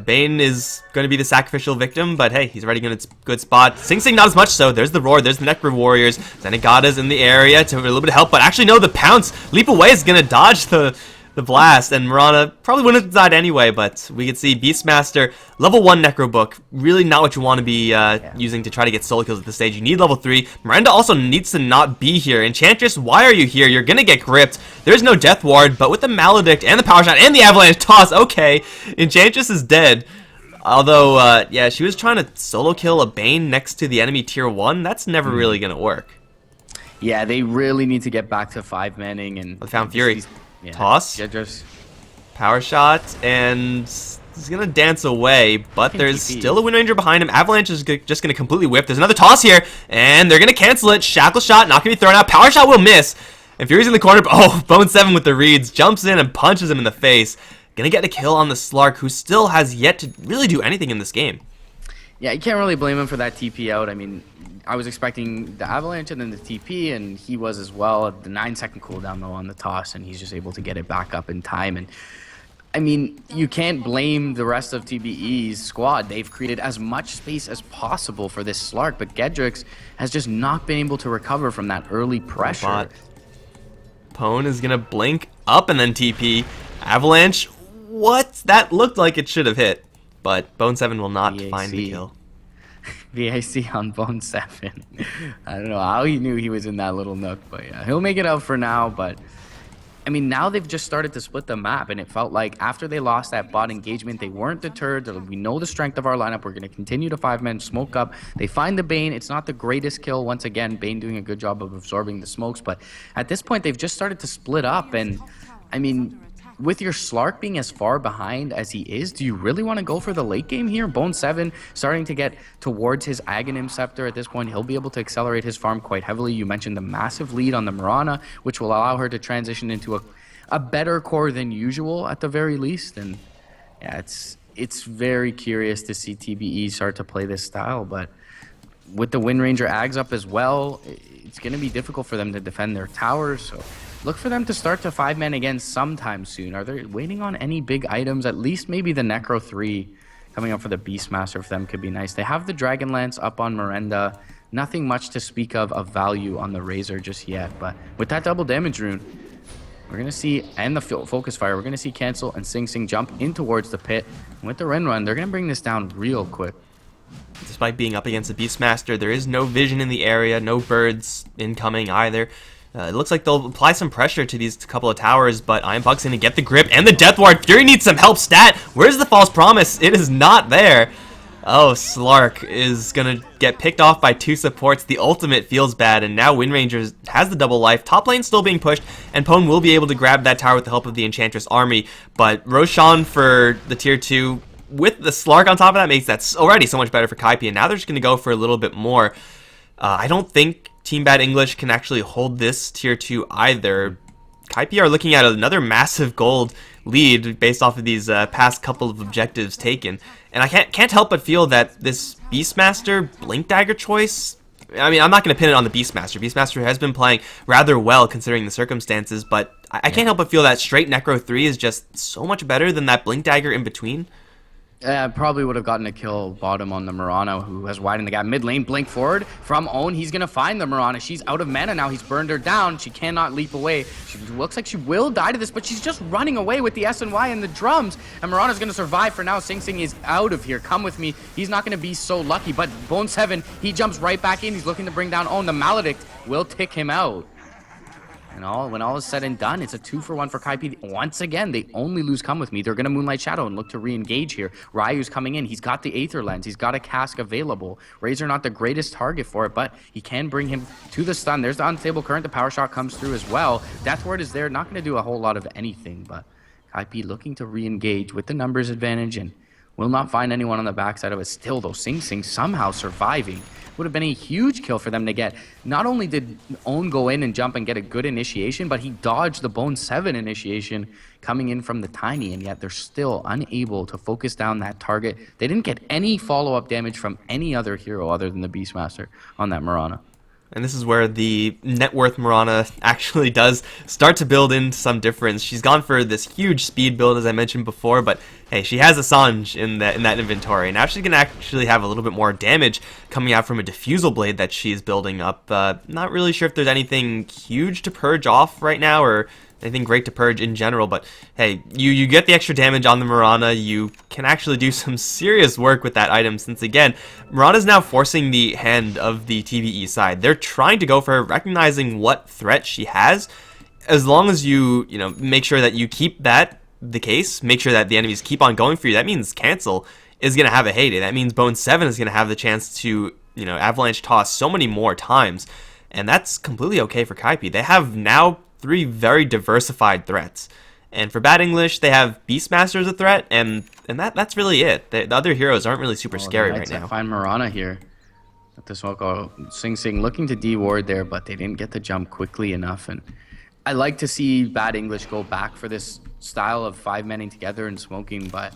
Bane is going to be the sacrificial victim, but hey, he's already in a good spot. Sing Sing not as much so. There's the Roar, there's the Necro Warriors. Zenigata's in the area to a little bit of help, but actually no, the Pounce. Leap Away is going to dodge the the blast, and Mrpdota probably wouldn't have died anyway, but we could see Beastmaster, level 1 Necro Book, really not what you want to be using to try to get solo kills at this stage. You need level 3. Miranda also needs to not be here. Enchantress, why are you here? You're gonna get gripped. There's no Death Ward, but with the Maledict and the Power Shot and the Avalanche toss, okay, Enchantress is dead. Although, yeah, she was trying to solo kill a Bane next to the enemy tier 1. That's never really gonna work. Yeah, they really need to get back to 5-manning and... Found Fury. Yeah, Toss. just Power Shot, and he's gonna dance away, but there's still a Wind Ranger behind him. Avalanche is just gonna completely whip. There's another toss here, and they're gonna cancel it. Shackle Shot not gonna be thrown out. Power Shot will miss. And Fury's in the corner. Oh, Bone 7 with the reads. Jumps in and punches him in the face. Gonna get a kill on the Slark, who still has yet to really do anything in this game. Yeah, you can't really blame him for that TP out. I mean, I was expecting the Avalanche and then the TP, and he was as well. The 9-second cooldown, though, on the toss, and he's just able to get it back up in time. And I mean, you can't blame the rest of TBE's squad. They've created as much space as possible for this Slark, but Gedrix has just not been able to recover from that early pressure. Pwn is gonna blink up and then TP. Avalanche, what? That looked like it should have hit, but Bone 7 will not find the kill. VAC on Bone 7. I don't know how he knew he was in that little nook, but yeah, he'll make it out for now. But I mean, now they've just started to split the map, and it felt like after they lost that bot engagement, they weren't deterred. We know the strength of our lineup. We're going to continue to 5-man smoke up. They find the Bane. It's not the greatest kill. Once again, Bane doing a good job of absorbing the smokes, but at this point, they've just started to split up. And I mean, with your Slark being as far behind as he is, do you really want to go for the late game here? Bone 7 starting to get towards his Aghanim Scepter at this point. He'll be able to accelerate his farm quite heavily. You mentioned the massive lead on the Mrpdota, which will allow her to transition into a better core than usual at the very least. And yeah, it's very curious to see TBE start to play this style, but with the Wind Ranger Ags up as well, it's going to be difficult for them to defend their towers. So look for them to start to 5-man again sometime soon. Are they waiting on any big items? At least maybe the Necro 3 coming up for the Beastmaster for them could be nice. They have the Dragonlance up on Miranda. Nothing much to speak of value on the Razor just yet. But with that double damage rune, we're going to see, and the Focus Fire, we're going to see Cancel and Sing Sing jump in towards the pit. And with the Ren Run, they're going to bring this down real quick. Despite being up against the Beastmaster, there is no vision in the area, no birds incoming either. It looks like they'll apply some pressure to these couple of towers, but Iron Puck's going to get the grip and the Death Ward. Fury needs some help stat. Where's the False Promise? It is not there. Oh, Slark is going to get picked off by 2 supports. The ultimate feels bad, and now Wind Rangers has the double life. Top lane still being pushed, and Pwn will be able to grab that tower with the help of the Enchantress army, but Roshan for the tier 2 with the Slark on top of that makes that already so much better for Kaipi, and now they're just going to go for a little bit more. I don't think Team Bad English can actually hold this tier 2 either. Kaipi are looking at another massive gold lead based off of these past couple of objectives taken, and I can't help but feel that this Beastmaster Blink Dagger choice, I mean, I'm not going to pin it on the Beastmaster. Beastmaster has been playing rather well considering the circumstances, but I can't help but feel that straight Necro 3 is just so much better than that Blink Dagger in between. Probably would have gotten a kill bottom on the Mrpdota, who has widened the gap. Mid lane, blink forward from Own. He's going to find the Mrpdota. She's out of mana now. He's burned her down. She cannot leap away. She looks like she will die to this, but she's just running away with the S&Y and the drums. And Mrpdota's going to survive for now. Sing Sing is out of here. Come with me. He's not going to be so lucky, but Bone 7, he jumps right back in. He's looking to bring down Own. The Maledict will tick him out. And when all is said and done, it's a 2-for-1 for Kaipi. Once again, they only lose Come With Me. They're going to Moonlight Shadow and look to re-engage here. Ryu's coming in. He's got the Aether Lens. He's got a cask available. Razor not the greatest target for it, but he can bring him to the stun. There's the Unstable Current. The Power Shot comes through as well. Death Ward is there. Not going to do a whole lot of anything, but Kaipi looking to re-engage with the numbers advantage and will not find anyone on the backside of it. Still, though, Sing Sing somehow surviving. Would have been a huge kill for them to get. Not only did Own go in and jump and get a good initiation, but he dodged the Bone 7 initiation coming in from the Tiny, and yet they're still unable to focus down that target. They didn't get any follow-up damage from any other hero other than the Beastmaster on that Mrpdota. And this is where the net worth Mrpdota actually does start to build in some difference. She's gone for this huge speed build, as I mentioned before, but hey, she has a Sange in that inventory. Now she's going to actually have a little bit more damage coming out from a Diffusal Blade that she's building up. Not really sure if there's anything huge to purge off right now, or anything great to purge in general, but hey, you get the extra damage on the Mirana. You can actually do some serious work with that item, since again, Mirana's now forcing the hand of the TBE side. They're trying to go for her, recognizing what threat she has. As long as you know, make sure that you keep that the case, make sure that the enemies keep on going for you, that means Cancel is going to have a heyday. That means Bone 7 is going to have the chance to, you know, avalanche toss so many more times. And that's completely okay for Kaipi. They have now 3 very diversified threats. And for Bad English, they have Beastmaster as a threat, and that's really it. The other heroes aren't really super scary right now. Find Mirana here. Let this one go. Sing Sing looking to D-ward there, but they didn't get the jump quickly enough. And I like to see Bad English go back for this style of 5-manning together and smoking, but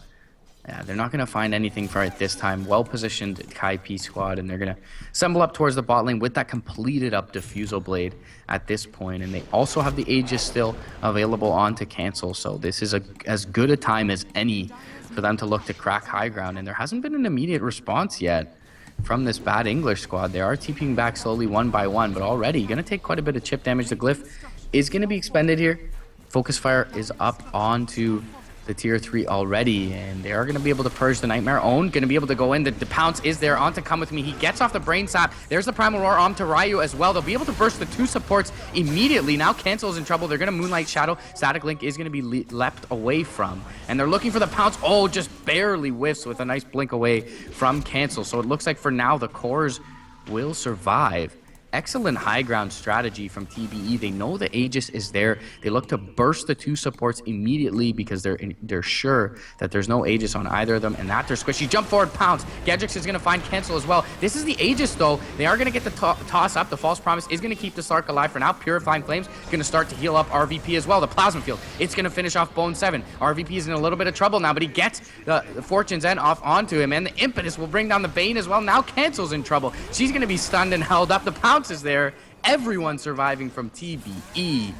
yeah, they're not going to find anything for it this time. Well-positioned Kaipi squad, and they're going to assemble up towards the bot lane with that completed up Diffusal Blade at this point. And they also have the Aegis still available on to cancel, so this is as good a time as any for them to look to crack high ground. And there hasn't been an immediate response yet from this Bad English squad. They are TPing back slowly one by one, but already going to take quite a bit of chip damage. The Glyph is going to be expended here. Focus Fire is up onto the tier 3 already, and they are going to be able to purge the Nightmare. Own going to be able to go in. The pounce is there on to Come With Me. He gets off the Brain Sap. There's the Primal Roar on to Ryu as well. They'll be able to burst the 2 supports immediately. Now Cancel's in trouble. They're going to Moonlight Shadow. Static Link is going to be leapt away from, and they're looking for the pounce. Oh, just barely whiffs with a nice blink away from Cancel. So it looks like for now the cores will survive. Excellent high ground strategy from TBE. They know the Aegis is there. They look to burst the 2 supports immediately because they're sure that there's no Aegis on either of them, and that they're squishy. Jump forward, pounce. Gadrix is going to find Cancel as well. This is the Aegis, though. They are going to get the toss up. The False Promise is going to keep the Slark alive for now. Purifying Flames going to start to heal up RVP as well. The Plasma Field, it's going to finish off Bone 7. RVP is in a little bit of trouble now, but he gets the Fortune's End off onto him, and the Impetus will bring down the Bane as well. Now Cancel's in trouble. She's going to be stunned and held up. The pounce is there. Everyone surviving from TBE.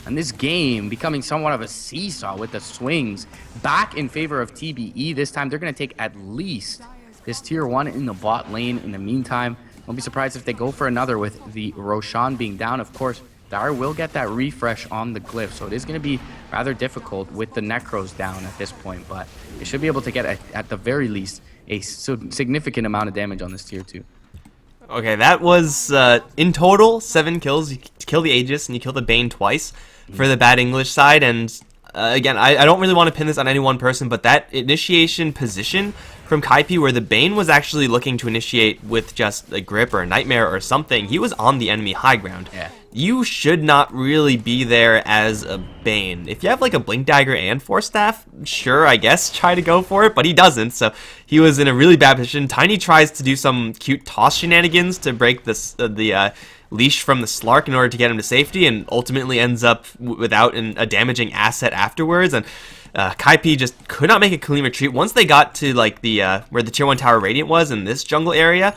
And this game becoming somewhat of a seesaw with the swings back in favor of TBE. This time they're going to take at least this tier 1 in the bot lane. In the meantime, won't be surprised if they go for another with the Roshan being down. Of course, Dire will get that refresh on the Glyph, so it is going to be rather difficult with the Necros down at this point, but they should be able to get, at the very least, a significant amount of damage on this tier 2. Okay, that was, in total, 7 kills. You kill the Aegis and you kill the Bane twice for the Bad English side. And, again, I don't really want to pin this on any one person, but that initiation position from Kaipi, where the Bane was actually looking to initiate with just a Grip or a Nightmare or something, he was on the enemy high ground. Yeah. You should not really be there as a Bane. If you have like a Blink Dagger and Force Staff, sure, I guess, try to go for it, but he doesn't, so he was in a really bad position. Tiny tries to do some cute toss shenanigans to break the leash from the Slark in order to get him to safety, and ultimately ends up without a damaging asset afterwards, and Kaipi just could not make a clean retreat. Once they got to like the where the tier 1 tower Radiant was in this jungle area,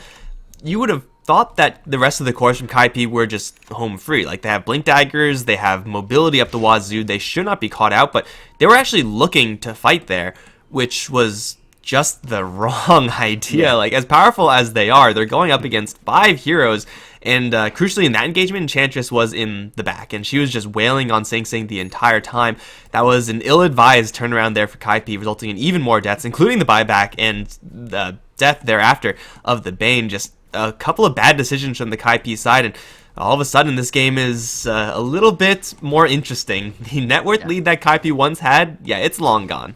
you would have thought that the rest of the cores from Kaipi were just home free. Like, they have Blink Daggers, they have mobility up the wazoo, they should not be caught out, but they were actually looking to fight there, which was just the wrong idea. Yeah. Like, as powerful as they are, they're going up against 5 heroes, and crucially in that engagement, Enchantress was in the back, and she was just wailing on Sing Sing the entire time. That was an ill-advised turnaround there for Kaipi, resulting in even more deaths, including the buyback and the death thereafter of the Bane. Just a couple of bad decisions from the Kaipi side, and all of a sudden this game is a little bit more interesting. The net worth lead that Kaipi once had, yeah, it's long gone.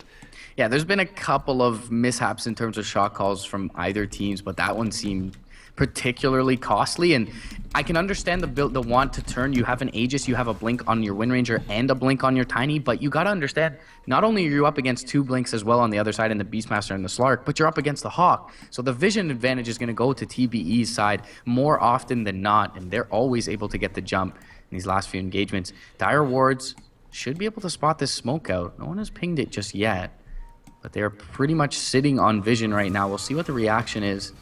Yeah, there's been a couple of mishaps in terms of shot calls from either teams, but that one seemed particularly costly, and I can understand the want to turn. You have an Aegis, you have a blink on your Wind Ranger and a blink on your Tiny, but you got to understand, not only are you up against 2 blinks as well on the other side in the Beastmaster and the Slark, but you're up against the Hawk. So the vision advantage is going to go to TBE's side more often than not, and they're always able to get the jump in these last few engagements. Dire Wards should be able to spot this smoke out. No one has pinged it just yet, but they're pretty much sitting on vision right now. We'll see what the reaction is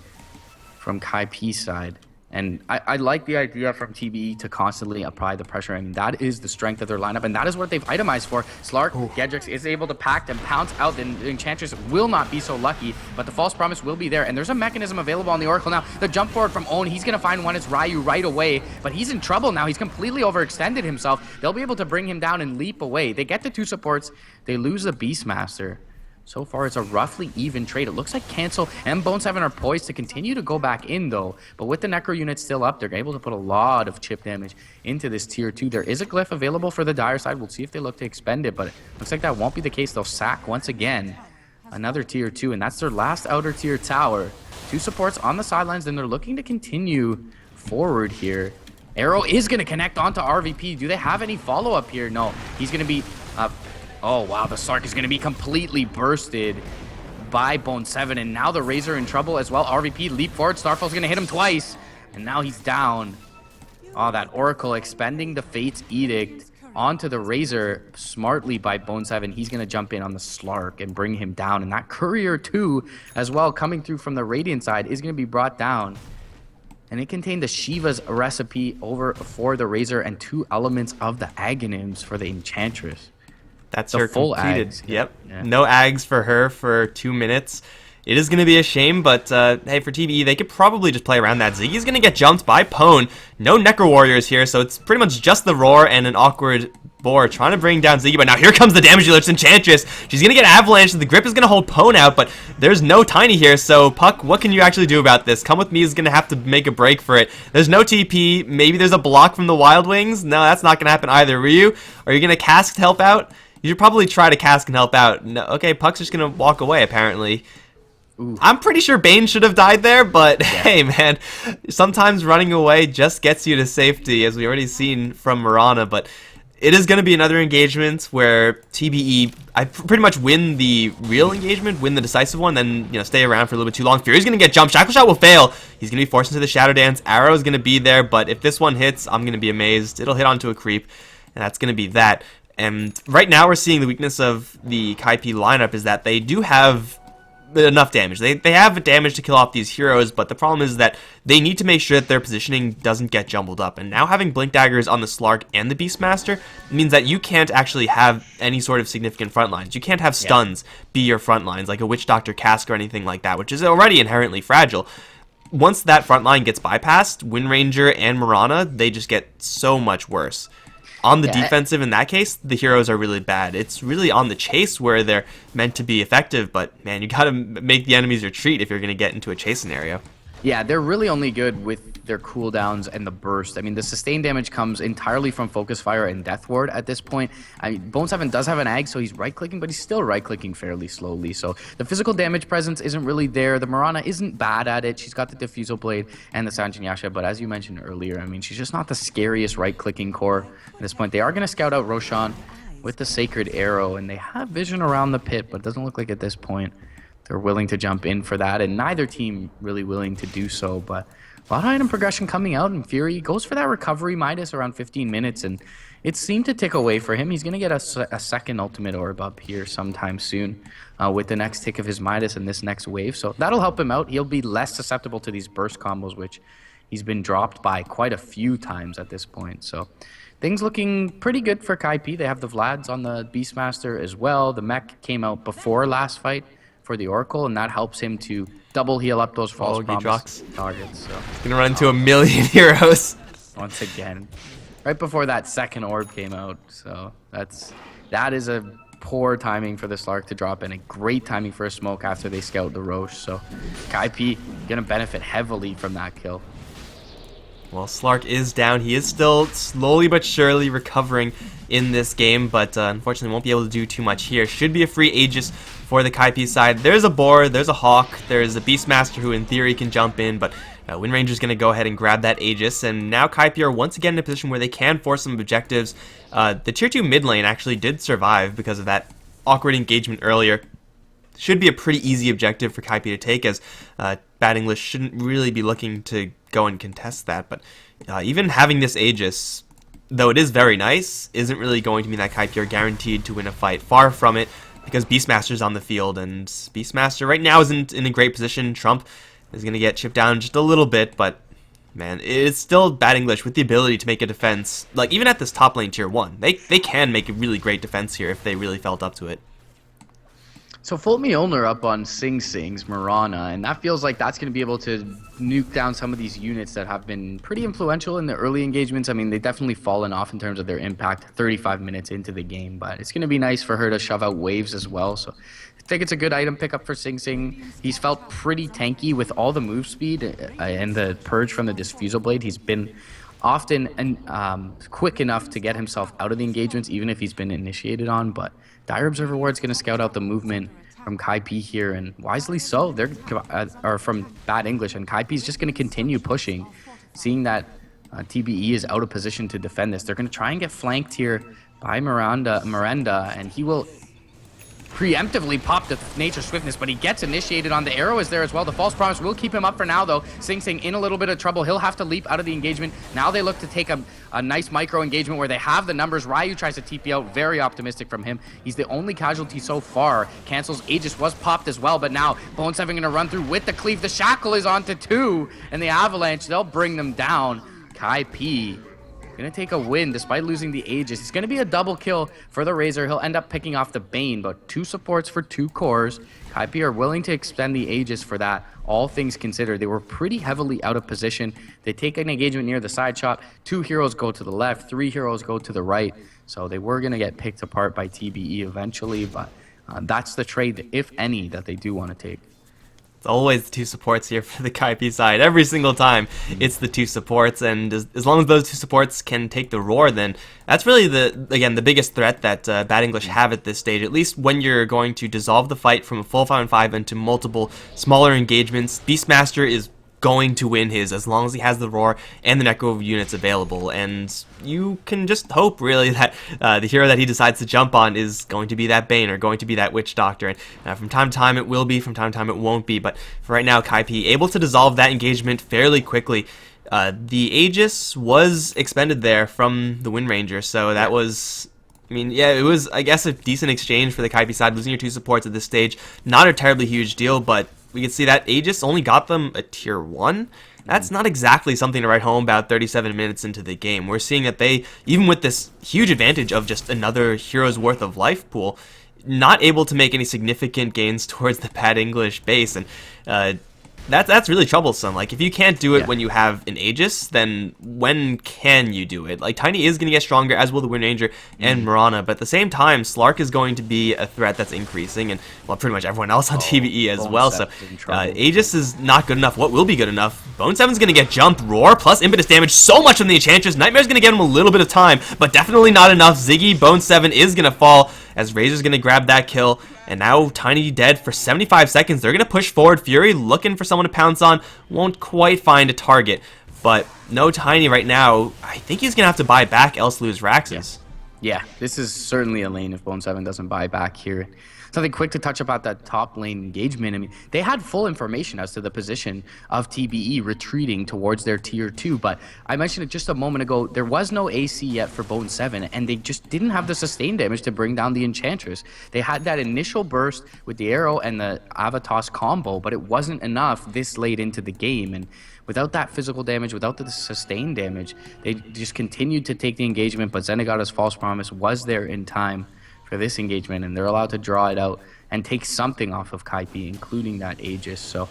from Kaipi's side. And I like the idea from TBE to constantly apply the pressure. I mean, that is the strength of their lineup, and that is what they've itemized for. Slark, Gedrix is able to pack and pounce out. The Enchantress will not be so lucky, but the False Promise will be there. And there's a mechanism available on the Oracle now. The jump forward from Own, he's going to find one. It's Ryu right away, but he's in trouble now. He's completely overextended himself. They'll be able to bring him down and leap away. They get the 2 supports. They lose the Beastmaster. So far, it's a roughly even trade. It looks like Cancel and Bone 7 are poised to continue to go back in, though. But with the Necro unit still up, they're able to put a lot of chip damage into this tier 2. There is a glyph available for the Dire side. We'll see if they look to expend it, but it looks like that won't be the case. They'll sack once again another tier 2, and that's their last outer tier tower. 2 supports on the sidelines, and they're looking to continue forward here. Arrow is going to connect onto RVP. Do they have any follow-up here? No. He's going to be... oh, wow, the Slark is going to be completely bursted by Bone 7, and now the Razor in trouble as well. RVP leap forward. Starfall's going to hit him twice, and now he's down. Oh, that Oracle expending the Fate's Edict onto the Razor smartly by Bone 7. He's going to jump in on the Slark and bring him down, and that Courier 2 as well coming through from the Radiant side is going to be brought down. And it contained the Shiva's recipe over for the Razor and 2 elements of the Aghanims for the Enchantress. That's the her full completed. Ags. Yep. Yeah. No Ags for her for 2 minutes. It is going to be a shame, but hey, for TBE, they could probably just play around that. Ziggy's going to get jumped by Pwn. No Necro Warriors here, so it's pretty much just the Roar and an awkward Boar trying to bring down Ziggy. But now here comes the damage dealer, Enchantress. She's going to get Avalanche, and the Grip is going to hold Pwn out, but there's no Tiny here. So, Puck, what can you actually do about this? Come With Me is going to have to make a break for it. There's no TP. Maybe there's a block from the Wild Wings. No, that's not going to happen either. Ryu, are you going to cast to help out? You should probably try to cask and help out. No, okay, Puck's just going to walk away, apparently. Ooh. I'm pretty sure Bane should have died there, but hey, man, sometimes running away just gets you to safety, as we already seen from Mirana. But it is going to be another engagement where TBE, I pretty much win the real engagement, win the decisive one, then stay around for a little bit too long. Fury's going to get jumped. Shackle Shot will fail. He's going to be forced into the Shadow Dance. Arrow is going to be there, but if this one hits, I'm going to be amazed. It'll hit onto a creep, and that's going to be that. And right now we're seeing the weakness of the Kaipi lineup is that they do have enough damage. They have damage to kill off these heroes, but the problem is that they need to make sure that their positioning doesn't get jumbled up. And now having Blink Daggers on the Slark and the Beastmaster means that you can't actually have any sort of significant front lines. You can't have stuns be your front lines, like a Witch Doctor Cask or anything like that, which is already inherently fragile. Once that front line gets bypassed, Wind Ranger and Mirana, they just get so much worse. On the defensive, in that case, the heroes are really bad. It's really on the chase where they're meant to be effective, but man, you gotta make the enemies retreat if you're gonna get into a chase scenario. Yeah, they're really only good with their cooldowns and the burst. I mean, the sustained damage comes entirely from Focus Fire and Death Ward at this point. I mean, Bone 7 does have an Ag, so he's right-clicking, but he's still right-clicking fairly slowly. So the physical damage presence isn't really there. The Mirana isn't bad at it. She's got the Diffusal Blade and the Sanjin Yasha, but as you mentioned earlier, I mean, she's just not the scariest right-clicking core at this point. They are going to scout out Roshan with the Sacred Arrow, and they have vision around the pit, but it doesn't look like at this point they're willing to jump in for that, and neither team really willing to do so. But a lot of item progression coming out, and Fury goes for that recovery Midas around 15 minutes, and it seemed to tick away for him. He's going to get a second ultimate orb up here sometime soon with the next tick of his Midas and this next wave, so that'll help him out. He'll be less susceptible to these burst combos, which he's been dropped by quite a few times at this point. So things looking pretty good for Kaipi. They have the Vlads on the Beastmaster as well. The mech came out before last fight for the Oracle, and that helps him to double heal up those false promise targets. So he's gonna run into a million heroes once again, right before that second orb came out. So that is a poor timing for the Slark to drop, and a great timing for a smoke after they scout the Roche. So Kaipi gonna benefit heavily from that kill. Well, Slark is down. He is still slowly but surely recovering in this game, but unfortunately won't be able to do too much here. Should be a free Aegis for the Kaipi side. There's a Boar, there's a Hawk, there's a Beastmaster who in theory can jump in, but Wind Ranger's going to go ahead and grab that Aegis, and now Kaipi are once again in a position where they can force some objectives. The tier 2 mid lane actually did survive because of that awkward engagement earlier. Should be a pretty easy objective for Kaipi to take, as Bad English shouldn't really be looking to go and contest that, but even having this Aegis, though it is very nice, isn't really going to mean that Kaipi are guaranteed to win a fight. Far from it, because Beastmaster's on the field, and Beastmaster right now isn't in a great position. Trump is going to get chipped down just a little bit, but man. It's still bad English with the ability to make a defense, like even at this top lane tier 1. They can make a really great defense here if they really felt up to it. So Full Mjolnir up on Sing Sing's Mirana, and that feels like that's going to be able to nuke down some of these units that have been pretty influential in the early engagements. I mean, they've definitely fallen off in terms of their impact 35 minutes into the game, but it's going to be nice for her to shove out waves as well. So I think it's a good item pickup for Sing Sing. He's felt pretty tanky with all the move speed and the purge from the Diffusal Blade. He's been often quick enough to get himself out of the engagements, even if he's been initiated on, but Dire Observer Ward's going to scout out the movement from Kaipi here, and wisely so. They're are from bad English, and Kaipi's just going to continue pushing, seeing that TBE is out of position to defend this. They're going to try and get flanked here by Miranda, and he will preemptively pop the Nature Swiftness, but he gets initiated on. The arrow is there as well. The False Promise will keep him up for now, though. Sing Sing in a little bit of trouble. He'll have to leap out of the engagement. Now they look to take a nice micro engagement where they have the numbers. Ryu tries to TP out. Very optimistic from him. He's the only casualty so far. Cancels Aegis was popped as well, but now Bone 7 going to run through with the cleave. The Shackle is onto 2, and the Avalanche, they'll bring them down. Kaipi gonna take a win despite losing the Aegis. It's gonna be a double kill for the Razor. He'll end up picking off the Bane, but 2 supports for 2 cores. Kaipi are willing to expend the Aegis for that. All things considered, they were pretty heavily out of position. They take an engagement near the side shot. 2 heroes go to the left, 3 heroes go to the right. So they were gonna get picked apart by TBE eventually, but that's the trade, if any, that they do want to take. It's always the 2 supports here for the Kaipi side. Every single time, it's the 2 supports, and as long as those 2 supports can take the roar, then that's really the biggest threat that Bad English have at this stage. At least when you're going to dissolve the fight from a full 5-on-5 into multiple smaller engagements, Beastmaster is going to win his as long as he has the roar and the Necro units available, and you can just hope really that the hero that he decides to jump on is going to be that Bane or going to be that Witch Doctor, and from time to time it will be, from time to time it won't be, but for right now Kaipi able to dissolve that engagement fairly quickly. The Aegis was expended there from the Wind Ranger, so that was, I mean, yeah, it was, I guess, a decent exchange for the Kaipi side. Losing your 2 supports at this stage, not a terribly huge deal, but we can see that Aegis only got them a tier 1. That's not exactly something to write home about 37 minutes into the game. We're seeing that they, even with this huge advantage of just another hero's worth of life pool, not able to make any significant gains towards the Bad English base, and that's really troublesome. Like, if you can't do it when you have an Aegis, then when can you do it? Like, Tiny is going to get stronger, as will the Wind Ranger and Mirana, but at the same time, Slark is going to be a threat that's increasing, and, well, pretty much everyone else on TBE as well, so Aegis is not good enough. What will be good enough? Bone 7's going to get Jump, Roar, plus Impetus damage, so much from the Enchantress. Nightmare's going to give him a little bit of time, but definitely not enough. Ziggy, Bone 7 is going to fall, as Razor's going to grab that kill, and now Tiny dead for 75 seconds. They're going to push forward. Fury looking for someone to pounce on. Won't quite find a target, but no Tiny right now. I think he's going to have to buy back, else lose Raxus. Yeah, this is certainly a lane if Bone 7 doesn't buy back here. Something quick to touch about that top lane engagement. I mean, they had full information as to the position of TBE retreating towards their tier 2, but I mentioned it just a moment ago, there was no AC yet for Bone 7, and they just didn't have the sustain damage to bring down the Enchantress. They had that initial burst with the arrow and the Avatos combo, but it wasn't enough this late into the game, and without that physical damage, without the sustained damage, they just continued to take the engagement, but Zenigata's False Promise was there in time for this engagement, and they're allowed to draw it out and take something off of Kaipi, including that Aegis. So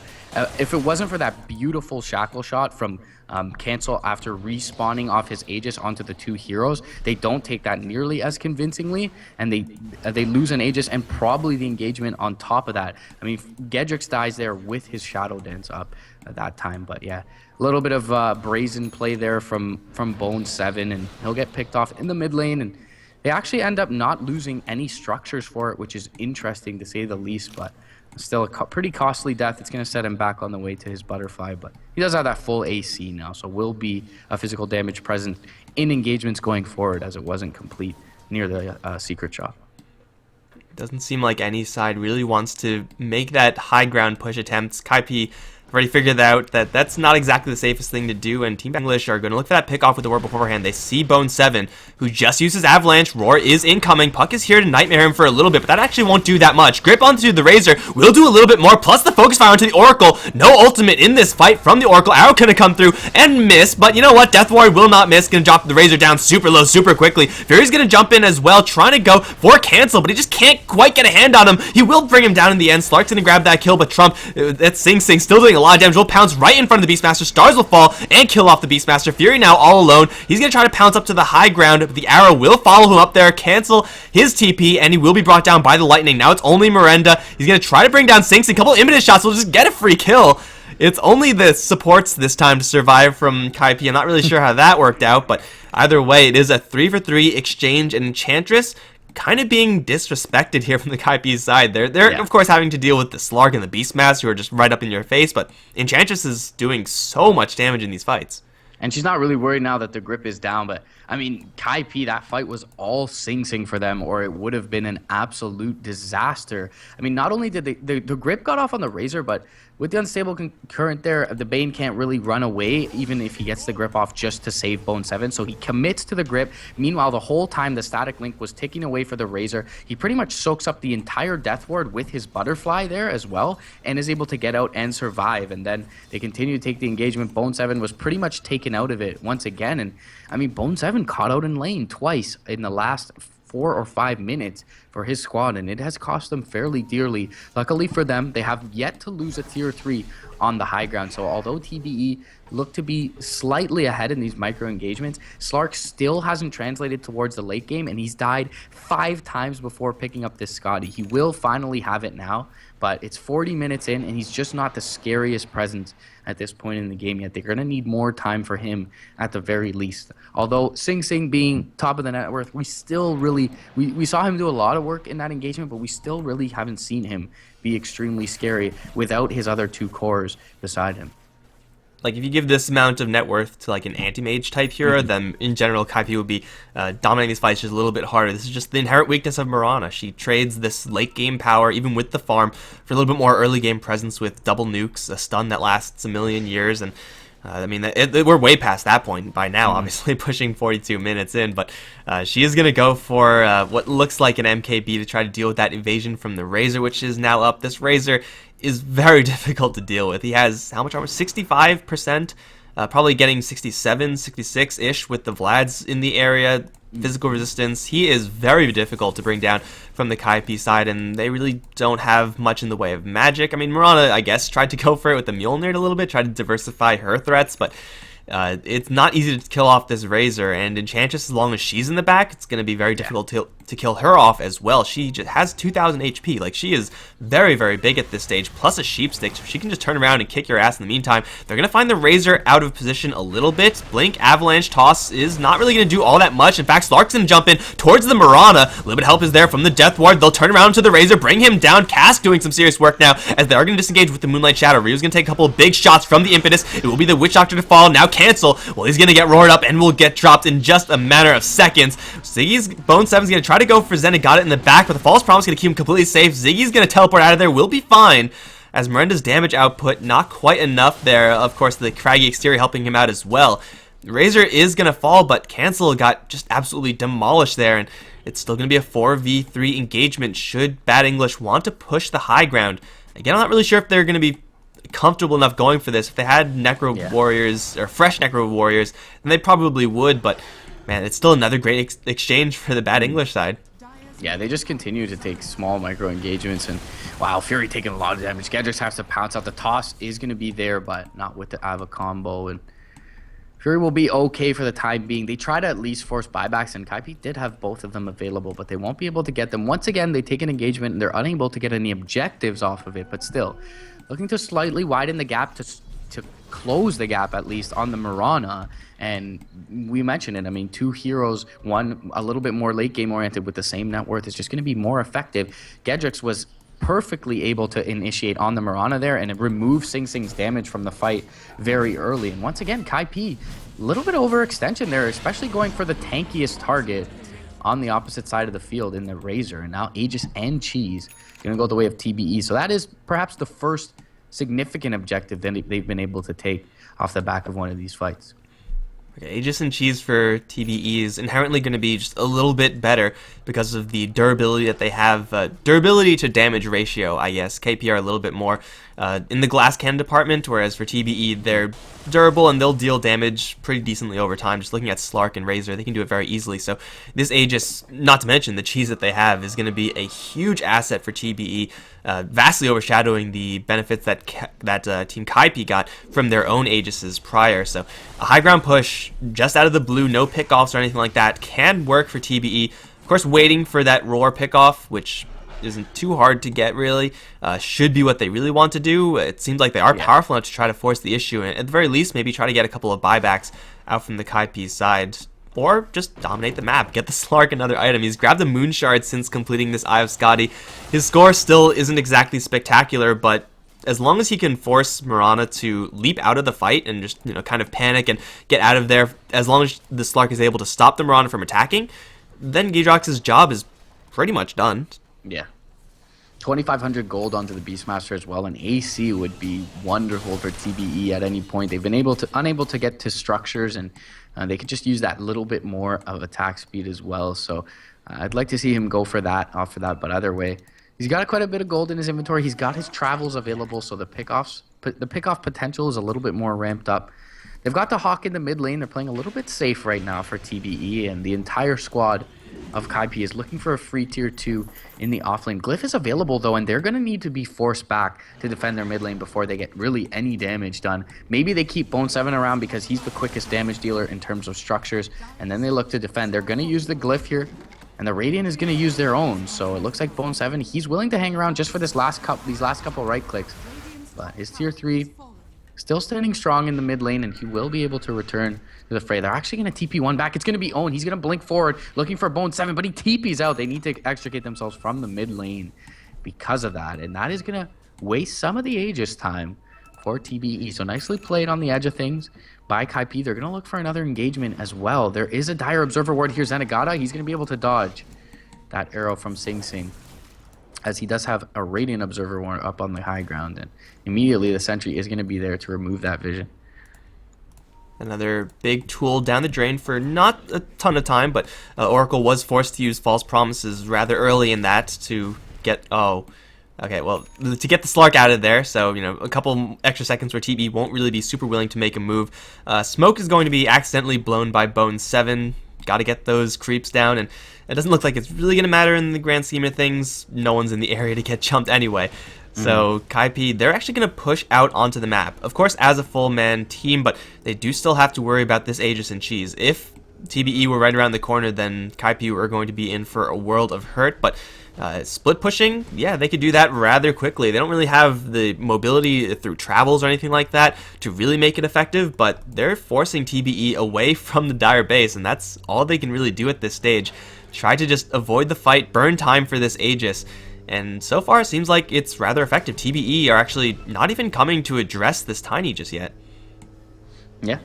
if it wasn't for that beautiful shackle shot from Cancel after respawning off his Aegis onto the 2 heroes, they don't take that nearly as convincingly, and they lose an Aegis and probably the engagement on top of that. I mean, Gedrix dies there with his Shadow Dance up at that time, but yeah, a little bit of brazen play there from Bone 7, and he'll get picked off in the mid lane, and they actually end up not losing any structures for it, which is interesting to say the least, but still a pretty costly death. It's going to set him back on the way to his butterfly, but he does have that full AC now, so will be a physical damage present in engagements going forward, as it wasn't complete near the secret shop. Doesn't seem like any side really wants to make that high ground push attempts. Kaipi already figured out that that's not exactly the safest thing to do, and Team English are going to look for that pick off with the ward beforehand. They see Bone 7, who just uses Avalanche. Roar is incoming. Puck is here to Nightmare him for a little bit, but that actually won't do that much. Grip onto the Razor will do a little bit more, plus the focus fire onto the Oracle. No ultimate in this fight from the Oracle. Arrow gonna come through and miss, but you know what? Death Warrior will not miss. Gonna drop the Razor down super low, super quickly. Fury's gonna jump in as well, trying to go for cancel, but he just can't quite get a hand on him. He will bring him down in the end. Slark's gonna grab that kill, but Trump, that's Sing Sing, still doing a lot of damage. Will pounce right in front of the Beastmaster. Stars will fall and kill off the Beastmaster. Fury now all alone. He's gonna try to pounce up to the high ground, but the Arrow will follow him up there, cancel his TP, and he will be brought down by the Lightning. Now it's only Mrpdota. He's gonna try to bring down Sing Sing. A couple imminent shots will just get a free kill. It's only the supports this time to survive from Kaipi. I'm not really sure how that worked out, but either way, it is a 3-for-3 exchange, and Enchantress kind of being disrespected here from the Kaipi side. They're of course having to deal with the Slark and the Beastmaster who are just right up in your face, but Enchantress is doing so much damage in these fights. And she's not really worried now that the grip is down, but I mean, Kaipi, that fight was all Sing Sing for them, or it would have been an absolute disaster. I mean, not only did the grip got off on the Razor, but with the unstable current there, the Bane can't really run away, even if he gets the grip off just to save Bone 7. So he commits to the grip. Meanwhile, the whole time the static link was ticking away for the Razor, he pretty much soaks up the entire Death Ward with his butterfly there as well, and is able to get out and survive. And then they continue to take the engagement. Bone 7 was pretty much taken out of it once again. And I mean, Bone 7 caught out in lane twice in the last 4 or 5 minutes for his squad, and it has cost them fairly dearly. Luckily for them, they have yet to lose a tier 3 on the high ground. So although TBE look to be slightly ahead in these micro engagements, Slark still hasn't translated towards the late game, and he's died 5 times before picking up this Scotty. He will finally have it now, but it's 40 minutes in, and he's just not the scariest presence at this point in the game yet. They're going to need more time for him at the very least. Although Sing Sing being top of the net worth, we still really, we saw him do a lot of work in that engagement, but we still really haven't seen him be extremely scary without his other 2 cores beside him. Like, if you give this amount of net worth to, like, an anti-mage type hero, then in general, Kaipi would be dominating these fights just a little bit harder. This is just the inherent weakness of Mrpdota. She trades this late-game power, even with the farm, for a little bit more early-game presence with double nukes, a stun that lasts a million years, and I mean, we're way past that point by now, obviously, pushing 42 minutes in, but she is going to go for what looks like an MKB to try to deal with that invasion from the Razor, which is now up. This Razor is very difficult to deal with. He has, how much armor? 65%, probably getting 67, 66-ish with the Vlads in the area. Physical resistance. He is very difficult to bring down from the Kaipi side, and they really don't have much in the way of magic. I mean, Mrpdota, I guess, tried to go for it with the Mjolnir a little bit, tried to diversify her threats, but it's not easy to kill off this Razor, and Enchantress, as long as she's in the back, it's going to be very difficult to kill her off as well. She just has 2,000 HP. Like, she is very, very big at this stage, plus a sheep stick, so she can just turn around and kick your ass in the meantime. They're going to find the Razor out of position a little bit. Blink, Avalanche, Toss is not really going to do all that much. In fact, Slark's going to jump in towards the Mrpdota. A little bit of help is there from the Death Ward. They'll turn around to the Razor, bring him down. Cask doing some serious work now, as they are going to disengage with the Moonlight Shadow. Ryu's going to take a couple of big shots from the Impetus. It will be the Witch Doctor to fall. Now cancel. Well, he's going to get roared up and will get dropped in just a matter of seconds. Ziggy's Bone 7's going to try to go for Zen. Got it in the back, but the False Promise is going to keep him completely safe. Ziggy's going to teleport out of there. Will be fine, as Mrpdota's damage output not quite enough there. Of course, the craggy exterior helping him out as well. Razor is going to fall, but Cancel got just absolutely demolished there, and it's still going to be a 4v3 engagement should Bad English want to push the high ground. Again, I'm not really sure if they're going to be comfortable enough going for this. If they had Necro Warriors, or fresh Necro Warriors, then they probably would, but man, it's still another great exchange for the Bad English side. Yeah, they just continue to take small micro engagements, and wow, Fury taking a lot of damage. Gedrix has to pounce out. The toss is going to be there, but not with the Ava combo, and Fury will be okay for the time being. They try to at least force buybacks, and Kaipi did have both of them available, but they won't be able to get them. Once again, they take an engagement, and they're unable to get any objectives off of it, but still, looking to slightly widen the gap to close the gap, at least, on the Mrpdota. And we mentioned it, I mean, 2 heroes, one a little bit more late game oriented with the same net worth is just going to be more effective. Gedrix was perfectly able to initiate on the Mrpdota there and remove Sing Sing's damage from the fight very early. And once again, Kaipi, a little bit overextension there, especially going for the tankiest target on the opposite side of the field in the Razor. And now Aegis and Cheese going to go the way of TBE. So that is perhaps the first significant objective that they've been able to take off the back of one of these fights. Okay, Aegis and Cheese for TBE is inherently going to be just a little bit better because of the durability that they have. Durability to damage ratio, I guess. KP are a little bit more in the glass cannon department, whereas for TBE, they're durable and they'll deal damage pretty decently over time. Just looking at Slark and Razor, they can do it very easily. So this Aegis, not to mention the cheese that they have, is going to be a huge asset for TBE, vastly overshadowing the benefits that Team Kaipi got from their own Aegises prior. So a high ground push, just out of the blue, no pickoffs or anything like that, can work for TBE. Of course, waiting for that roar pickoff, which isn't too hard to get really, should be what they really want to do. It seems like they are powerful enough to try to force the issue, and at the very least, maybe try to get a couple of buybacks out from the Kaipi side. Or just dominate the map, get the Slark another item. He's grabbed a Moon Shard since completing this Eye of Scotty. His score still isn't exactly spectacular, but as long as he can force Mirana to leap out of the fight and just, kind of panic and get out of there, as long as the Slark is able to stop the Mirana from attacking, then Giedrox's job is pretty much done. Yeah. 2,500 gold onto the Beastmaster as well, and AC would be wonderful for TBE at any point. They've been unable to get to structures, and they could just use that little bit more of attack speed as well. So I'd like to see him go for that, off for that. But either way, he's got quite a bit of gold in his inventory. He's got his travels available, so the pickoff potential is a little bit more ramped up. They've got the Hawk in the mid lane. They're playing a little bit safe right now for TBE, and the entire squad of Kaipi is looking for a free tier 2 in the offlane. Glyph is available though, and they're going to need to be forced back to defend their mid lane before they get really any damage done. Maybe they keep Bone 7 around because he's the quickest damage dealer in terms of structures, and then they look to defend. They're going to use the Glyph here, and the Radiant is going to use their own. So it looks like Bone 7, he's willing to hang around just for these last couple right clicks. But his tier 3 still standing strong in the mid lane, and he will be able to return to the fray. They're actually going to TP one back. It's going to be Own. He's going to blink forward, looking for Bone 7, but he TP's out. They need to extricate themselves from the mid lane because of that, and that is going to waste some of the Aegis time for TBE. So nicely played on the edge of things by Kaipi. They're going to look for another engagement as well. There is a Dire Observer ward here. Zenigata, he's going to be able to dodge that arrow from Sing Sing, as he does have a Radiant Observer ward up on the high ground, and immediately the sentry is going to be there to remove that vision. Another big tool down the drain for not a ton of time, but Oracle was forced to use False Promises rather early in that to get... to get the Slark out of there. So, a couple extra seconds where TB won't really be super willing to make a move. Smoke is going to be accidentally blown by Bone 7. Got to get those creeps down, and it doesn't look like it's really going to matter in the grand scheme of things. No one's in the area to get jumped anyway. So Kaipi, they're actually going to push out onto the map. Of course, as a full-man team, but they do still have to worry about this Aegis and Cheese. If TBE were right around the corner, then Kaipi were going to be in for a world of hurt. But split pushing, yeah, they could do that rather quickly. They don't really have the mobility through travels or anything like that to really make it effective, but they're forcing TBE away from the Dire base, and that's all they can really do at this stage. Try to just avoid the fight, burn time for this Aegis. And so far, it seems like it's rather effective. TBE are actually not even coming to address this Tiny just yet. Yeah,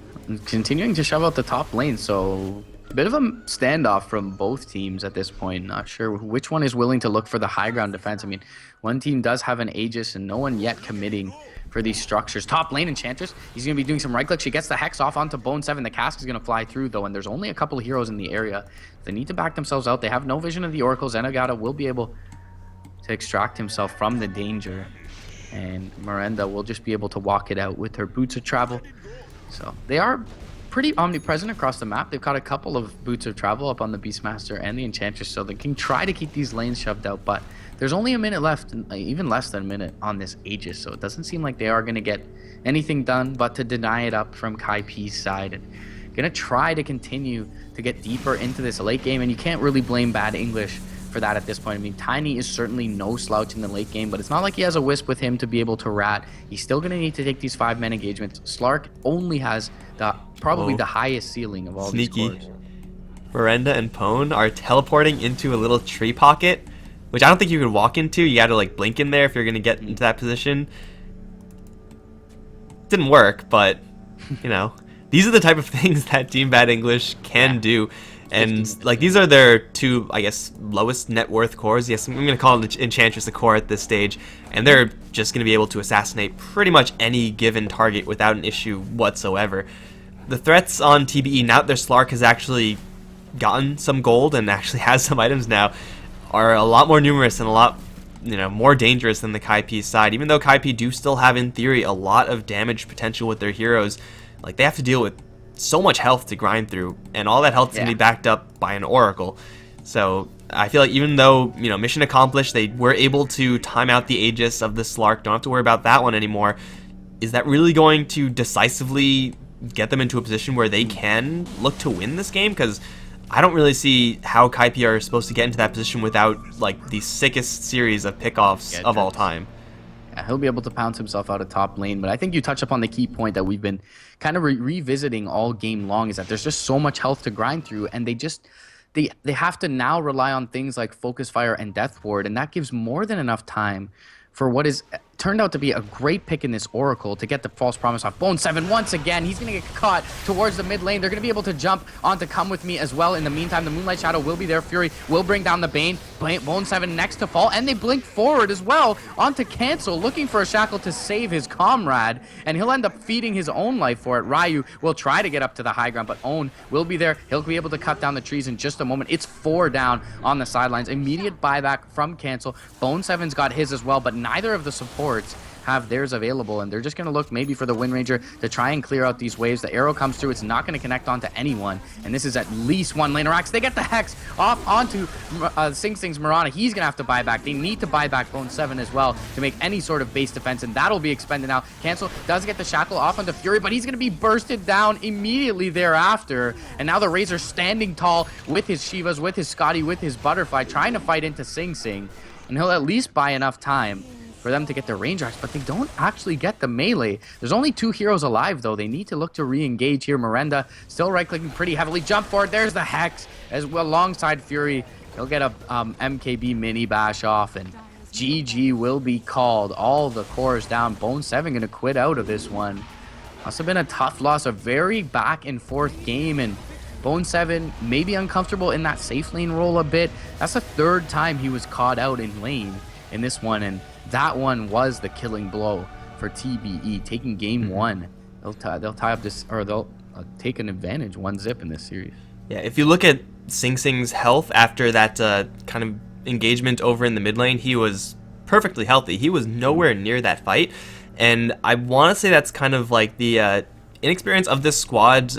continuing to shove out the top lane, so a bit of a standoff from both teams at this point. Not sure which one is willing to look for the high ground defense. I mean, one team does have an Aegis and no one yet committing for these structures. Top lane Enchantress, he's going to be doing some right click. She gets the Hex off onto Bone 7. The cask is going to fly through though, and there's only a couple of heroes in the area. They need to back themselves out. They have no vision of the Oracle. Zenigata will be able to extract himself from the danger, and Miranda will just be able to walk it out with her Boots of Travel. So they are pretty omnipresent across the map. They've got a couple of Boots of Travel up on the Beastmaster and the Enchantress, so they can try to keep these lanes shoved out, but there's only a minute left, even less than a minute on this Aegis, so it doesn't seem like they are going to get anything done but to deny it up from Kaipi's side, and going to try to continue to get deeper into this late game, and you can't really blame bad English for that at this point. I mean, Tiny is certainly no slouch in the late game, but it's not like he has a Wisp with him to be able to rat. He's still going to need to take these 5-man engagements. Slark only has probably the highest ceiling of all Sneaky. these cores. Miranda and Pone are teleporting into a little tree pocket, which I don't think you could walk into. You got to like blink in there if you're going to get into that position. Didn't work, but these are the type of things that Team Bad English can do. And like these are their two, I guess, lowest net worth cores. Yes, I'm going to call it Enchantress a core at this stage, and they're just going to be able to assassinate pretty much any given target without an issue whatsoever. The threats on TBE, now that their Slark has actually gotten some gold and actually has some items now, are a lot more numerous and a lot, more dangerous than the Kaipi side. Even though Kaipi do still have, in theory, a lot of damage potential with their heroes, like they have to deal with so much health to grind through, and all that health is going to be backed up by an Oracle. So I feel like even though, mission accomplished, they were able to time out the Aegis of the Slark, don't have to worry about that one anymore. Is that really going to decisively get them into a position where they can look to win this game? Because I don't really see how Kaipi are supposed to get into that position without like the sickest series of pickoffs of all time. Yeah, he'll be able to pounce himself out of top lane, but I think you touch upon the key point that we've been kind of revisiting all game long, is that there's just so much health to grind through, and they have to now rely on things like Focus Fire and Death Ward, and that gives more than enough time for what is turned out to be a great pick in this Oracle to get the false promise off. Bone 7 once again, he's going to get caught towards the mid lane. They're going to be able to jump on to Come With Me as well. In the meantime, the Moonlight Shadow will be there. Fury will bring down the Bane. Bone 7 next to fall, and they blink forward as well onto Cancel, looking for a Shackle to save his comrade, and he'll end up feeding his own life for it. Ryu will try to get up to the high ground, but Own will be there. He'll be able to cut down the trees in just a moment. It's 4 down on the sidelines. Immediate buyback from Cancel. Bone 7's got his as well, but neither of the supports have theirs available, and they're just going to look maybe for the Wind Ranger to try and clear out these waves. The arrow comes through, it's not going to connect onto anyone, and this is at least one laner axe. They get the Hex off onto Sing Sing's Mirana. He's going to have to buy back. They need to buy back Bone 7 as well to make any sort of base defense, and that'll be expended now. Cancel does get the Shackle off onto Fury, but he's going to be bursted down immediately thereafter, and now the Razor standing tall with his Shivas, with his Scotty, with his Butterfly, trying to fight into Sing Sing, and he'll at least buy enough time for them to get the range axe, but they don't actually get the melee. There's only 2 heroes alive, though. They need to look to re-engage here. Mrpdota still right-clicking pretty heavily. Jump forward. There's the Hex as well alongside Fury. He'll get a MKB mini bash off, and GG will be called. All the cores down. Bone 7 going to quit out of this one. Must have been a tough loss. A very back-and-forth game, and Bone 7 maybe uncomfortable in that safe lane role a bit. That's the 3rd time he was caught out in lane in this one, and that one was the killing blow for TBE, taking game 1. They'll tie up this, or they'll take an advantage 1-0 in this series. Yeah, if you look at Sing Sing's health after that kind of engagement over in the mid lane, he was perfectly healthy. He was nowhere near that fight, and I want to say that's kind of like the inexperience of this squad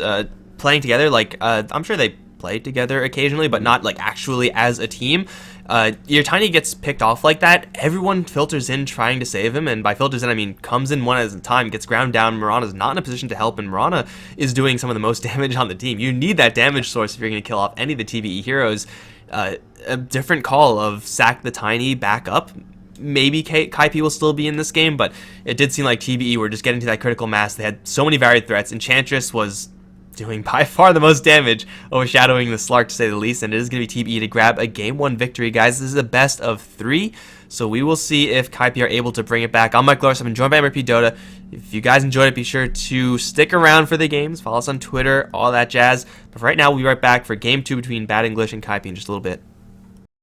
playing together. Like I'm sure they play together occasionally, but not like actually as a team. Your Tiny gets picked off like that, everyone filters in trying to save him, and by filters in I mean comes in one at a time, gets ground down. Mirana's not in a position to help, and Mirana is doing some of the most damage on the team. You need that damage source if you're going to kill off any of the TBE heroes. A different call of sack the Tiny back up. Maybe Kaipi will still be in this game, but it did seem like TBE were just getting to that critical mass. They had so many varied threats. Enchantress was doing by far the most damage, overshadowing the Slark to say the least, and it is going to be TBE to grab a game 1 victory, guys. This is a best of 3, so we will see if Kaipi are able to bring it back. I'm Mikelorus. I've been joined by Mrpdota. If you guys enjoyed it, be sure to stick around for the games, follow us on Twitter, all that jazz. But for right now, we'll be right back for game 2 between Bad English and Kaipi in just a little bit.